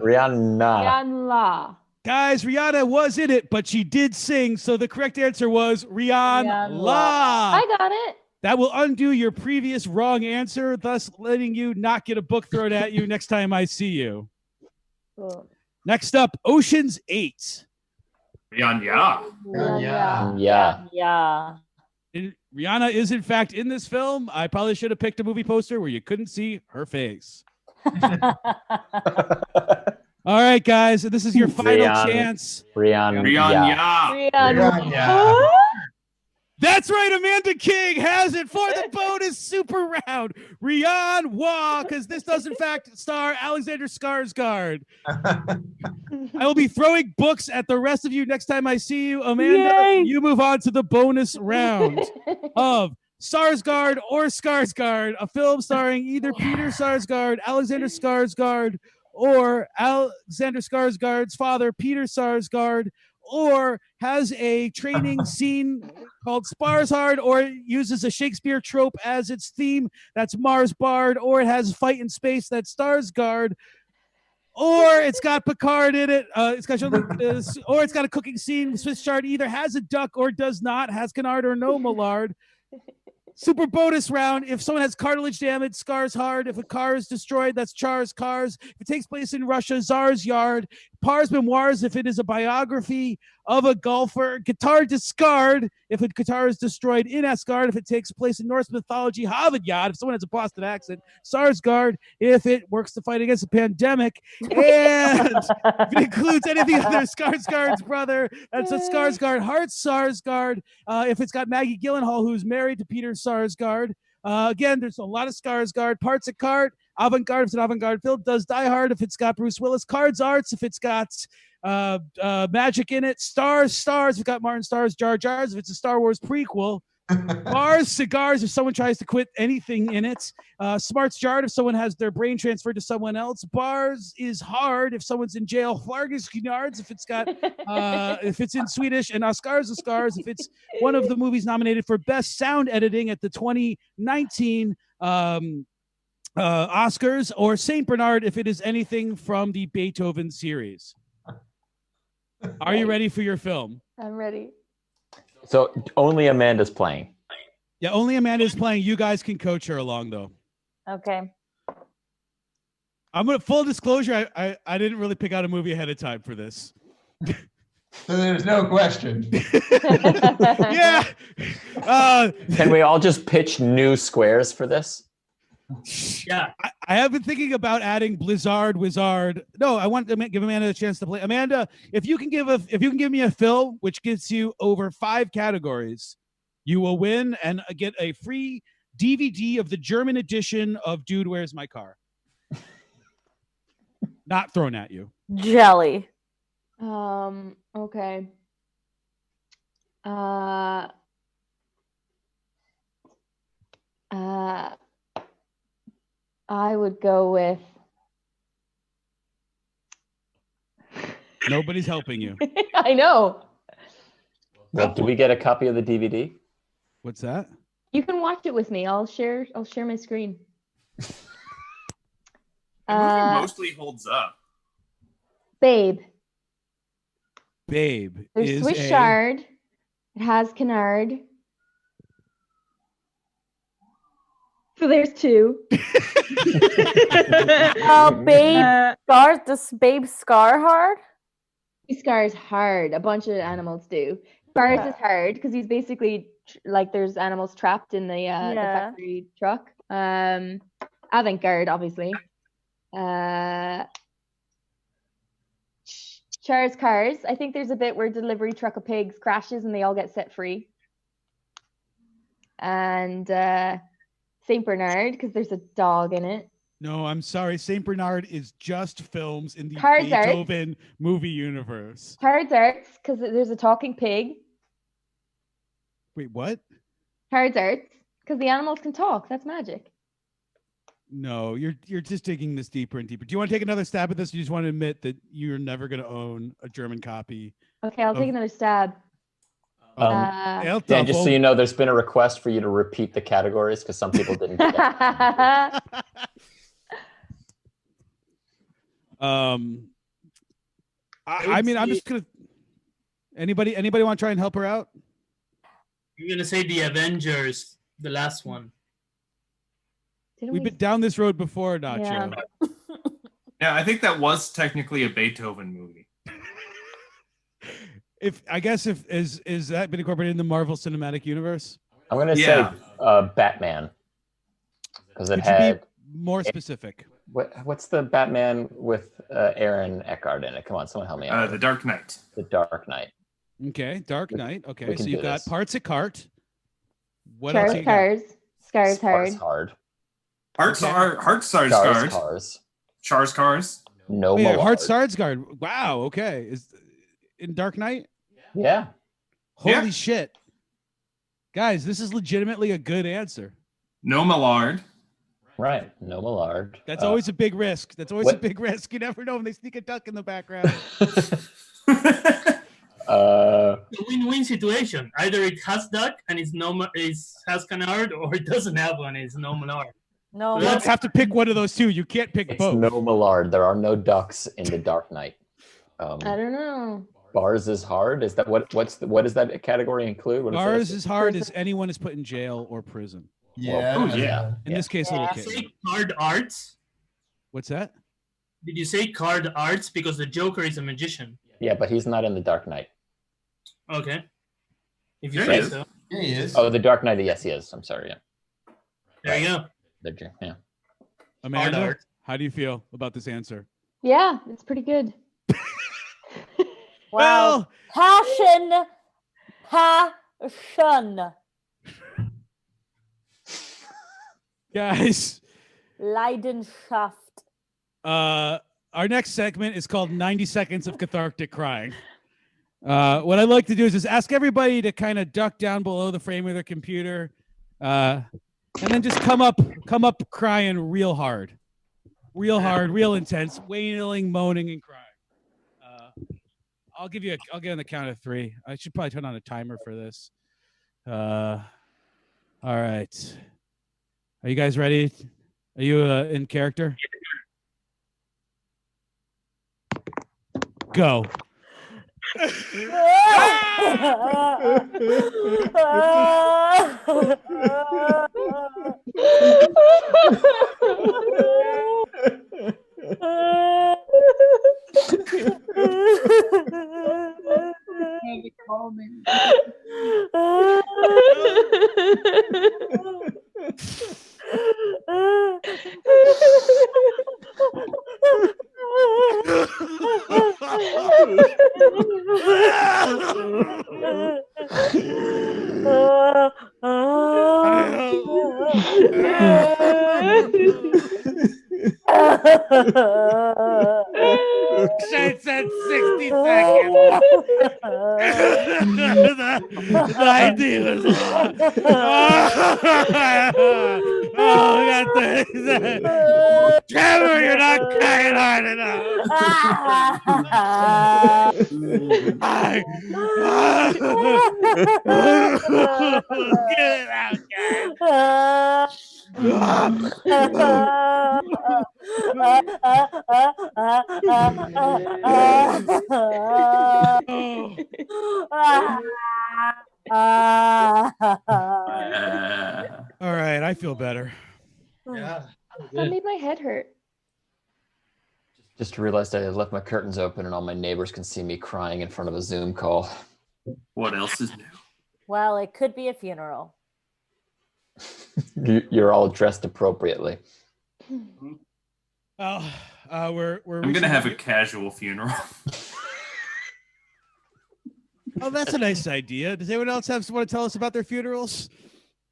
Rihanna. Guys, Rihanna was in it, but she did sing, so the correct answer was Rihanna. I got it. That will undo your previous wrong answer, thus letting you not get a book thrown at you next time I see you. Cool. Next up, Ocean's 8. Yeah. Yeah. Rihanna is in fact in this film. I probably should have picked a movie poster where you couldn't see her face. All right, guys, this is your final chance. Rihanna. That's right, Amanda King has it for the bonus super round. Rihanna Wah, because this does in fact star Alexander Skarsgård. I will be throwing books at the rest of you next time I see you. Amanda, Yay. you move on to the bonus round of Skarsgård or Skarsgård, a film starring either Peter Sarsgaard, Alexander Skarsgård, or Alexander Skarsgård's father, Peter Sarsgaard, or has a training scene called Spars Hard, or uses a Shakespeare trope as its theme, that's Mars Bard, or it has fight in space, that's Starsguard, or it's got Picard in it. Or it's got a cooking scene. Swiss chard either has a duck or does not, has canard or no Millard. Super bonus round. If someone has cartilage damage, Scars Hard. If a car is destroyed, that's Char's Cars. If it takes place in Russia, Tsar's Yard. Pars Memoirs, if it is a biography of a golfer. Guitar Discard, if a guitar is destroyed in Asgard. If it takes place in Norse mythology, Havanyad, if someone has a Boston accent. Sarsgaard, if it works to fight against a pandemic. And if it includes anything other Skarsgård's brother, that's a Skarsgård Heart Sarsgaard. If it's got Maggie Gyllenhaal, who's married to Peter Sarsgaard. Again, there's a lot of Skarsgård. Parts of Cart, Avant-Garde, if it's an avant-garde film. Does Die Hard, if it's got Bruce Willis. Cards Arts, if it's got magic in it. Stars, if it's got Martin Stars. Jar Jars, if it's a Star Wars prequel. Bars, Cigars, if someone tries to quit anything in it. Smarts Jarred, if someone has their brain transferred to someone else. Bars is Hard, if someone's in jail. Fargus Knards, if it's got if it's in Swedish. And Oscars of Scars, if it's one of the movies nominated for Best Sound Editing at the 2019 Oscars. Or Saint Bernard, if it is anything from the Beethoven series. Are you ready for your film? I'm ready. So only Amanda's playing. Yeah, only Amanda's playing. You guys can coach her along, though. Okay. I'm gonna full disclosure. I didn't really pick out a movie ahead of time for this. So there's no question. Yeah. Can we all just pitch new squares for this? Yeah. I have been thinking about adding Blizzard, Wizard. No, I want to give Amanda a chance to play. Amanda, if you can give me a film which gets you over 5 categories, you will win and get a free DVD of the German edition of Dude, Where's My Car? Not thrown at you. Jelly. Okay. I would go with. Nobody's helping you. I know. Well, do we get a copy of the DVD? What's that? You can watch it with me. I'll share my screen. The movie mostly holds up. Babe. Babe. There's Swiss Chard. It has Canard. So there's 2. Babe Scar. Does Babe Scar hard? He scars hard. A bunch of animals do. Scars is hard because he's basically like there's animals trapped in the factory truck. Avant-garde, obviously. Char's Cars. I think there's a bit where delivery truck of pigs crashes and they all get set free. And Saint Bernard, because there's a dog in it. No, I'm sorry. Saint Bernard is just films in the Cards Beethoven movie universe. Cards Arts, because there's a talking pig. Wait, what? Cards Arts, because the animals can talk. That's magic. No, you're just taking this deeper and deeper. Do you want to take another stab at this? Or you just want to admit that you're never going to own a German copy? Okay, I'll take another stab. Dan, just so you know, there's been a request for you to repeat the categories because some people didn't get it. I mean, I'm just gonna. Anybody want to try and help her out? I'm gonna say the Avengers, the last one. We've been down this road before, Nacho. Yeah. Yeah, I think that was technically a Beethoven movie. Is that been incorporated in the Marvel Cinematic Universe? I'm gonna say Batman because it Could you had be more specific? what's the Batman with Aaron Eckhart in it? Come on, someone help me out. The Dark Knight. The Dark Knight. Okay, Dark Knight. Okay, we so can you've do got this. parts of cart. What else? Scars hard. Hearts Cars No yeah, Millard. Heart Sarsgaard. Wow. Okay, is in Dark Knight. Yeah. Holy shit, guys! This is legitimately a good answer. No Millard. Right. No Millard. That's always a big risk. That's always a big risk. You never know when they sneak a duck in the background. A win-win situation. Either it has duck and has canard, or it doesn't have one. It's no Millard. No, you have to pick one of those two. You can't pick both. No Millard. There are no ducks in the Dark Knight. I don't know. Bars is hard. Is that what does that category include? Bars is hard as anyone is put in jail or prison. Yeah. Well, yeah. In this case, little Did you kid. say card arts? What's that? Did you say card arts because the Joker is a magician? Yeah, but he's not in the Dark Knight. Okay. If you There say he is. so. Yeah, he is. Oh, the Dark Knight. Yes, he is. I'm sorry. Yeah. There you go. Yeah. Amanda, art. how do you feel about this answer? Yeah, it's pretty good. Wow. Passion. Guys, Leidenschaft. our next segment is called 90 Seconds of Cathartic Crying. What I'd like to do is just ask everybody to kind of duck down below the frame of their computer, and then just come up crying real hard, real intense, wailing, moaning, and crying. I'll give on the count of 3. I should probably turn on a timer for this. All right. Are you guys ready? Are you in character? Go. I said 60 seconds. The idea was we got 30 seconds. Trevor, you're not crying hard enough. Get it out, guys. All right, I feel better. Yeah. That made my head hurt. Just realized I left my curtains open and all my neighbors can see me crying in front of a Zoom call. What else is new? Well, it could be a funeral. You're all dressed appropriately. Oh, we're I'm gonna have a casual funeral. Oh, that's a nice idea. Does anyone else want to tell us about their funerals?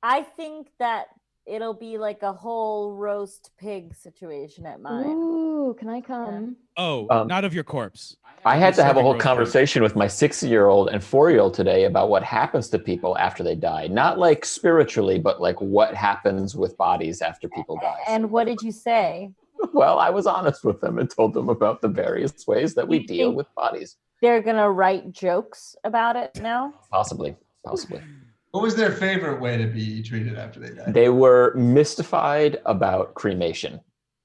I think that it'll be like a whole roast pig situation at mine. Ooh, can I come? Oh, not of your corpse. I had to have a whole Roast pig. conversation with my 6-year-old and 4-year-old today about what happens to people after they die. Not like spiritually, but like what happens with bodies after people die. And what did you say? Well, I was honest with them and told them about the various ways that we deal with bodies. They're gonna write jokes about it now? Possibly. What was their favorite way to be treated after they died? They were mystified about cremation.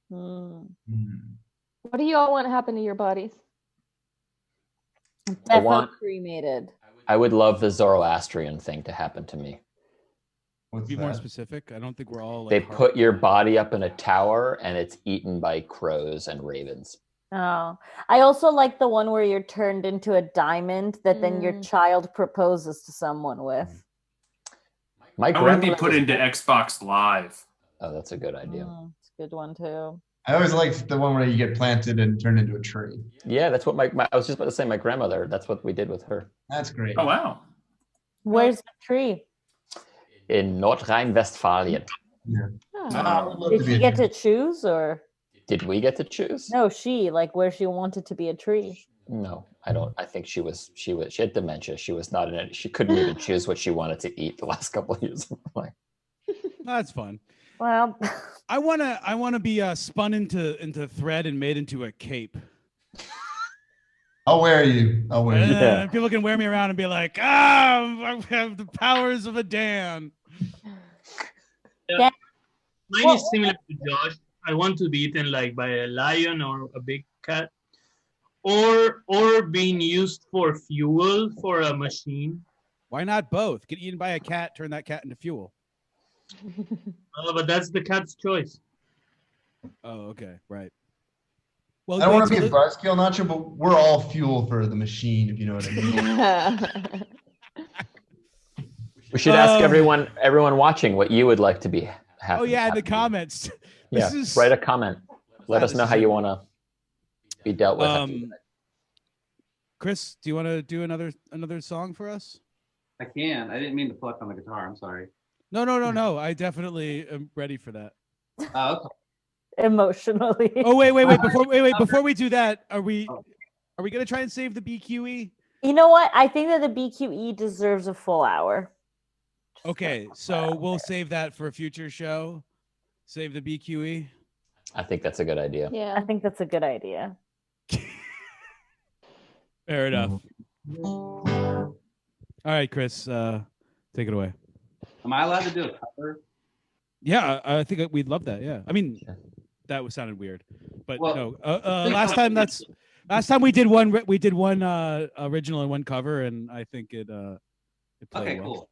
What do you all want to happen to your bodies? Definitely cremated. I would love the Zoroastrian thing to happen to me. What's Be that? more specific. I don't think we're all like. They put your body up in a tower and it's eaten by crows and ravens. Oh, I also like the one where you're turned into a diamond that then your child proposes to someone with. My I want to be grandmother put was- into Xbox Live. Oh, that's a good idea. It's a good one too. I always liked the one where you get planted and turned into a tree. Yeah, that's what my I was just about to say. My grandmother. That's what we did with her That's great. Oh wow. Where's the tree? in Nordrhein-Westfalen. Yeah. Oh. I would love Did to be she a get tree. to choose, or Did we get to choose? no? She like where she wanted to be a tree. No, I don't. I think she had dementia. She was not in it. She couldn't even choose what she wanted to eat the last couple of years of her life. That's fun. Well, I wanna be spun into thread and made into a cape. I'll wear you. I'll wear And you. then people can wear me around and be like, I have the powers of a Dan. Yeah. Mine is similar to Josh. I want to be eaten like by a lion or a big cat, or being used for fuel for a machine. Why not both? Get eaten by a cat, turn that cat into fuel. But that's the cat's choice. Oh, okay, right. Well, I don't wait want to be till a buzzkill, Nacho, but we're all fuel for the machine, if you know what I mean. We should ask everyone watching what you would like to be. Oh yeah, in the comments. Yeah, write a comment. Let us know how you want to be dealt with. Chris, do you want to do another song for us? I can. I didn't mean to pluck on the guitar. I'm sorry. No. I definitely am ready for that. Okay. Emotionally. Oh wait. Before we do that, are we gonna try and save the BQE? You know what? I think that the BQE deserves a full hour. Okay, so we'll save that for a future show. Save the BQE. I think that's a good idea. Yeah, I think that's a good idea. Fair enough. All right, Chris, take it away. Am I allowed to do a cover? Yeah, I think we'd love that. Yeah, I mean, that sounded weird, but Well, no. Last time we did one original and one cover, and I think it played Okay, well. cool.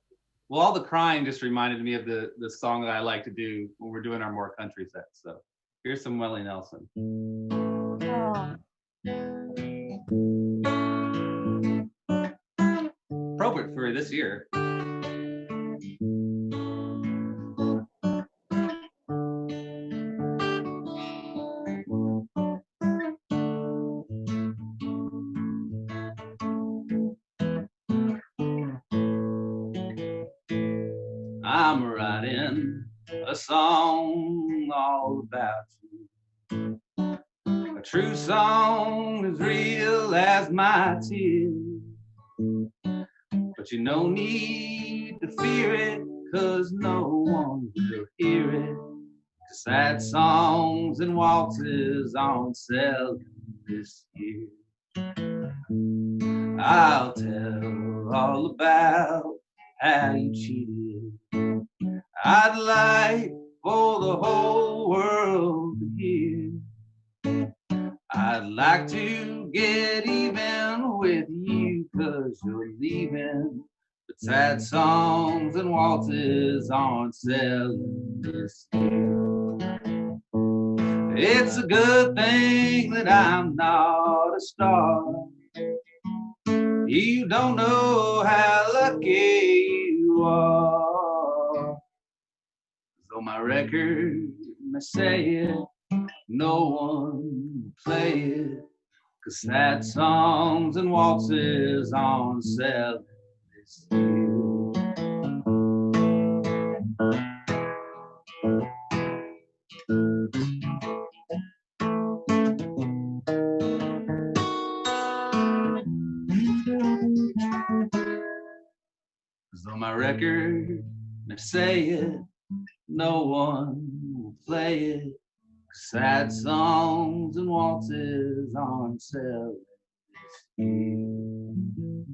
Well, all the crying just reminded me of the song that I like to do when we're doing our more country sets. So here's some Willie Nelson. Appropriate for this year. I'm writing a song all about you. A true song as real as my tears. But you no need to fear it, 'cause no one will hear it. 'Cause sad songs and waltzes on sale this year. I'll tell all about how you cheated. I'd like for the whole world to hear. I'd like to get even with you, 'cause you're leaving. But sad songs and waltzes aren't selling this year. It's a good thing that I'm not a star. You don't know how lucky you are. Though my record may say it, no one will play it. 'Cause sad songs and waltzes on sale this year. Though my record may say it, no one will play it. Sad songs and waltzes on sale this year.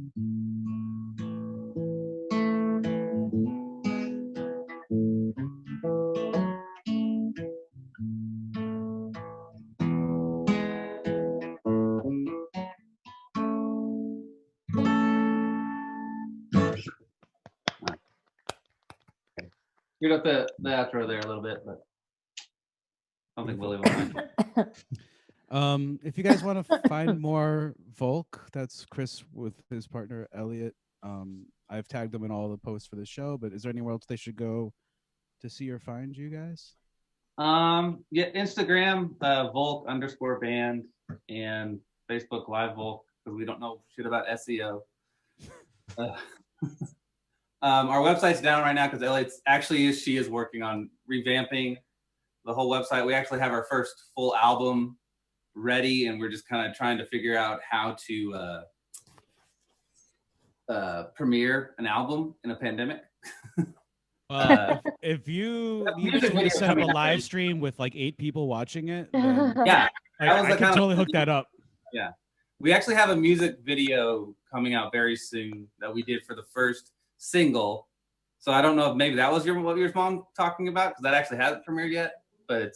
screwed up the outro there a little bit, but I don't think Willie will mind. If you guys want to find more Volk, that's Chris with his partner Elliot. I've tagged them in all the posts for the show, but is there anywhere else they should go to see or find you guys? Yeah, Instagram, Volk_band, and Facebook Live Volk, because we don't know shit about SEO. Our website's down right now because Elliot's she is working on revamping the whole website. We actually have our first full album ready, and we're just kind of trying to figure out how to premiere an album in a pandemic. If you need to set up a live stream with like 8 people watching it, then yeah, I can totally hook that up. Yeah, we actually have a music video coming out very soon that we did for the first single. So I don't know if maybe that was what your mom talking about, because that actually hasn't premiered yet. But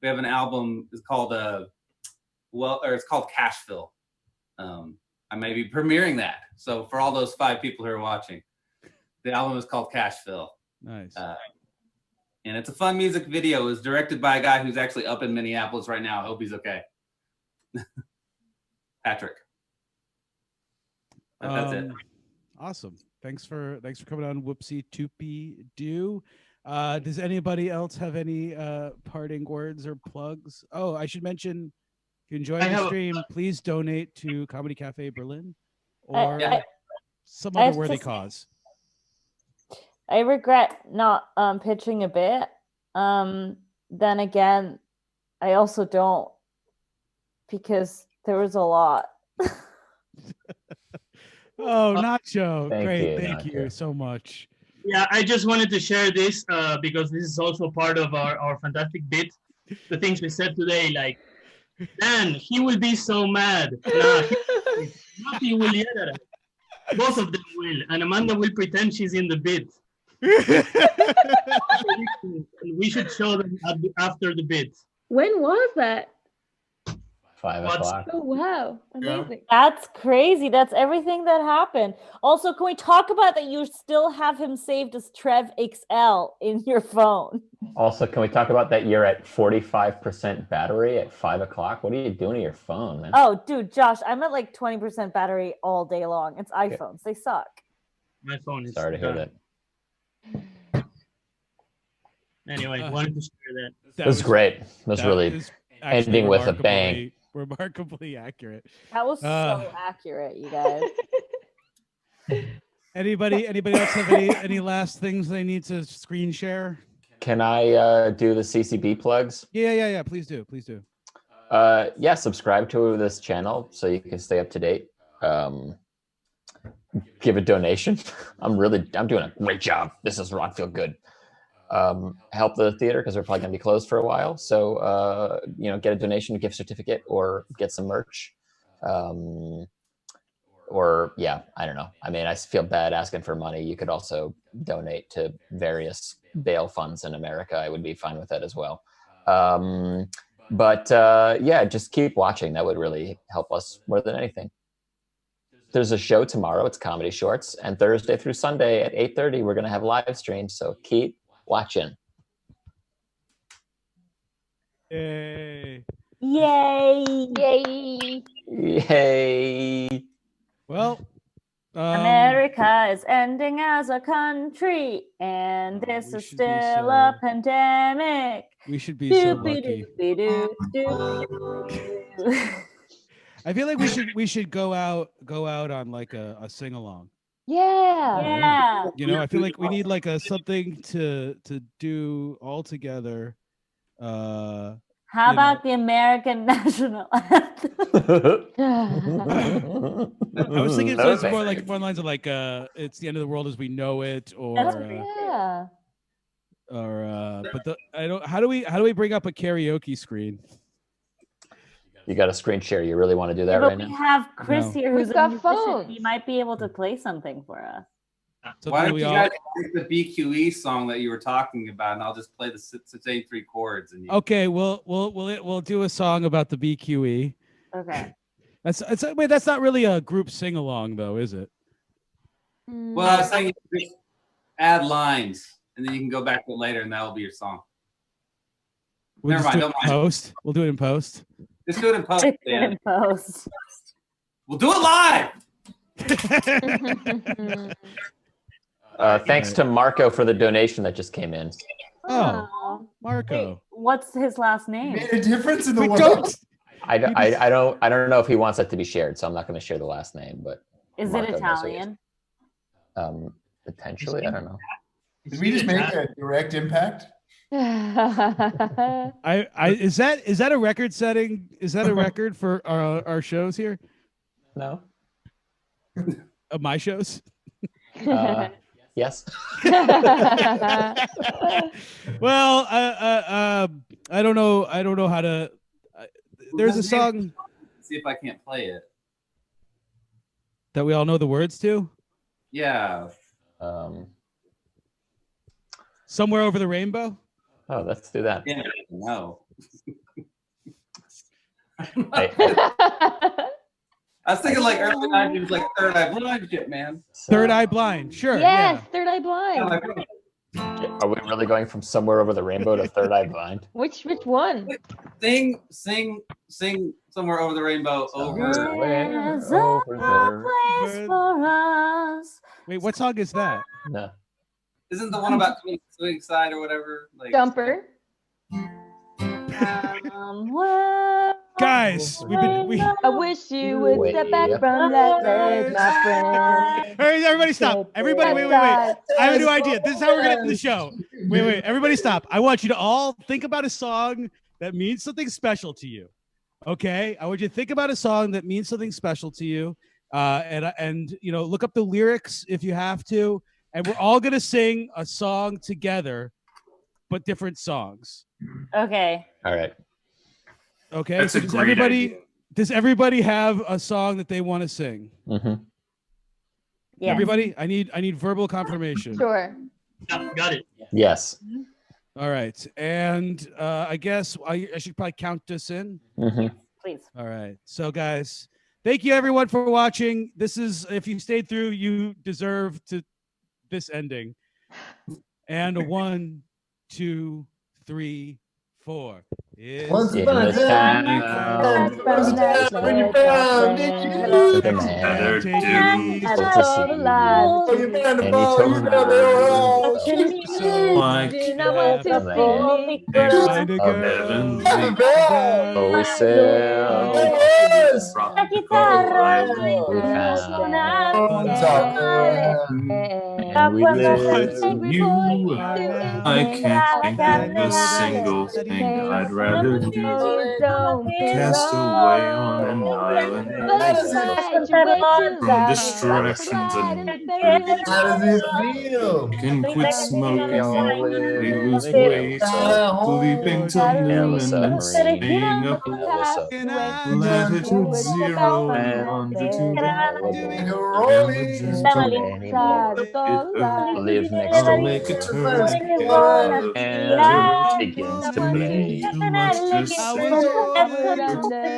we have an album. It's called it's called Cashville. I may be premiering that. So for all those 5 people who are watching, the album is called Cashville. Nice. And it's a fun music video. It was directed by a guy who's actually up in Minneapolis right now. I hope he's okay. Patrick. That's it. Awesome. Thanks for coming on, Whoopsie Twopie Doo. Does anybody else have any parting words or plugs? Oh, I should mention, if you enjoy the stream, please donate to Comedy Cafe Berlin or some other worthy cause. I regret not pitching a bit. Then again, I also don't, because there was a lot. Oh, Nacho. Thank Thank you, you Nacho. so much. Yeah, I just wanted to share this because this is also part of our fantastic bit. The things we said today, like, Dan, he will be so mad. Nah, he will yell at us. Both of them will, and Amanda will pretend she's in the bit. We should show them after the bit. When was that? 5 o'clock. Oh wow, amazing. That's crazy. That's everything that happened. Also, can we talk about that you still have him saved as Trev XL in your phone? Also, can we talk about that you're at 45% battery at 5 o'clock? What are you doing to your phone, man? Oh, dude, Josh, I'm at like 20% battery all day long. It's iPhones. They suck. My phone is Sorry to hear that. Anyway, wanted to share that. That was great. It was really ending with a bang. Remarkably accurate. That was so accurate, you guys. Anybody else have any last things they need to screen share? Can I do the CCB plugs? Yeah. Please do. Yeah, subscribe to this channel so you can stay up to date. Give a donation. I'm doing a great job. This is Ron Feel Good. Help the theater because they're probably going to be closed for a while. So, get a donation, a gift certificate, or get some merch. Or I don't know. I mean, I feel bad asking for money. You could also donate to various bail funds in America. I would be fine with that as well. But just keep watching. That would really help us more than anything. There's a show tomorrow. It's Comedy Shorts. And Thursday through Sunday at 8:30, we're going to have live streams. So keep watching. Yay. Well, America is ending as a country, and this is still a pandemic. We should be so lucky. I feel like we should go out on like a sing along. Yeah. I feel like we need like something to do all together. How about the American national anthem? I was thinking it's more like more lines of like it's the end of the world as we know it, or how do we bring up a karaoke screen? You got a screen share. You really want to do that right now? We have Chris here who's got a musician. phones. He might be able to play something for us. Why don't you guys take the BQE song that you were talking about, and I'll just play the same 3 chords. And Okay, we'll do a song about the BQE. Okay. That's not really a group sing along though, is it? Well, I was saying just add lines and then you can go back to it later, and that will be your song. We'll Never just mind, do it don't in mind. post. We'll do it in post. Just do it in post, Dan. In post. We'll do it live. Thanks to Marco for the donation that just came in. Oh, Marco. Wait, what's his last name? Made a difference in the Wait, world. I don't know if he wants that to be shared, so I'm not going to share the last name. But Is Marco it knows who it is. Italian? Potentially, I don't know. Did we just make a direct impact? Is that a record setting? Is that a record for our shows here? No. My shows? Yes. Well, I don't know. I don't know how to. There's a song See if I can't play it. that we all know the words to. Yeah. Somewhere Over the Rainbow. Oh, let's do that. Yeah. No. I was thinking like early 90s, like Third Eye Blind shit, man. Third Eye Blind. Sure. Yes, Yeah. Third Eye Blind. Are we really going from Somewhere Over the Rainbow to Third Eye Blind? Which one? Sing Somewhere Over the Rainbow over. There's Over a place for us. Wait, what song is that? No. Isn't the one about Swing Side or whatever? Like, Jumper. Somewhere Guys, we. I wish you would Way step back up. from that ledge, my friend. Hey, everybody stop. Everybody, wait. I have a new idea. This is how we're going to end the show. Wait. Everybody stop. I want you to all think about a song that means something special to you. Okay? I want you to think about a song that means something special to you. And you know, look up the lyrics if you have to. And we're all going to sing a song together, but different songs. Okay. All right. Okay? That's So a great idea. does everybody have a song that they want to sing? Mm-hmm. Yes. Everybody? I need verbal confirmation. Sure. Yeah, got it. Yes. All right. And I guess I should probably count us in. Mm-hmm. Please. All right. So, guys, thank you, everyone, for watching. This is, if you stayed through, you deserve to this ending. And a 1, 2, 3, 4. Once In upon a the time, town, there was a time when you found it. the man Take do. it told easy. to see. Oh, you found And a he ball, told you me found they were all So Like Do not want to Heaven. see me. find a Of girl. heaven. Oh, sell. Yes. We found. And we live. You, I can't think of a single thing I'd rather do. Cast away on an island from distractions and How does it feel? can quit smoking and we lose Make weight. Uh, Sleeping till noon and then submarine. staying up. Latitude 0 and longitude Live next I'll to make a me turn and begins to play. too much to say.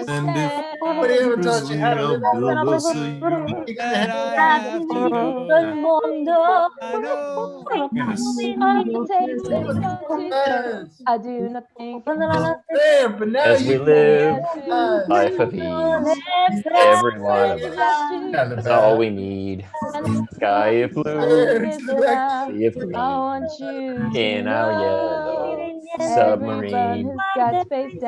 And if Nobody ever taught you how to live I'll build without us a You're unique gonna have I have to Todo know. el mundo. I know. plans. I do not think There, but now As we you live can. life of ease, every one of us is all we need. Sky of blue, sea of green, in our yellow submarine.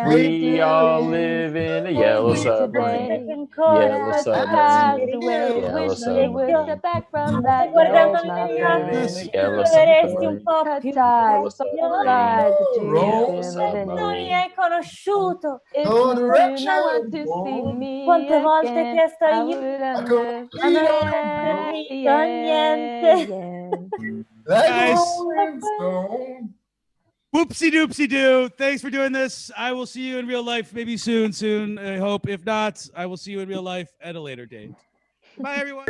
We all live in a yellow submarine. Yellow submarine. Yellow submarine. back from that Guardando my negli friend. occhi, Yellow troveresti un submarine. po' Cut più ties, emozioni. lies that you've Roll been submarine. Non living. mi hai conosciuto. If No you do direction. not want to see me Quante volte again, chiesto I aiuto, would I go, ma non ho understand. capito niente. Like Guys. Rolling Stone. Whoopsie doopsie doo. Thanks for doing this. I will see you in real life maybe soon. I hope. If not, I will see you in real life at a later date. Bye, everyone.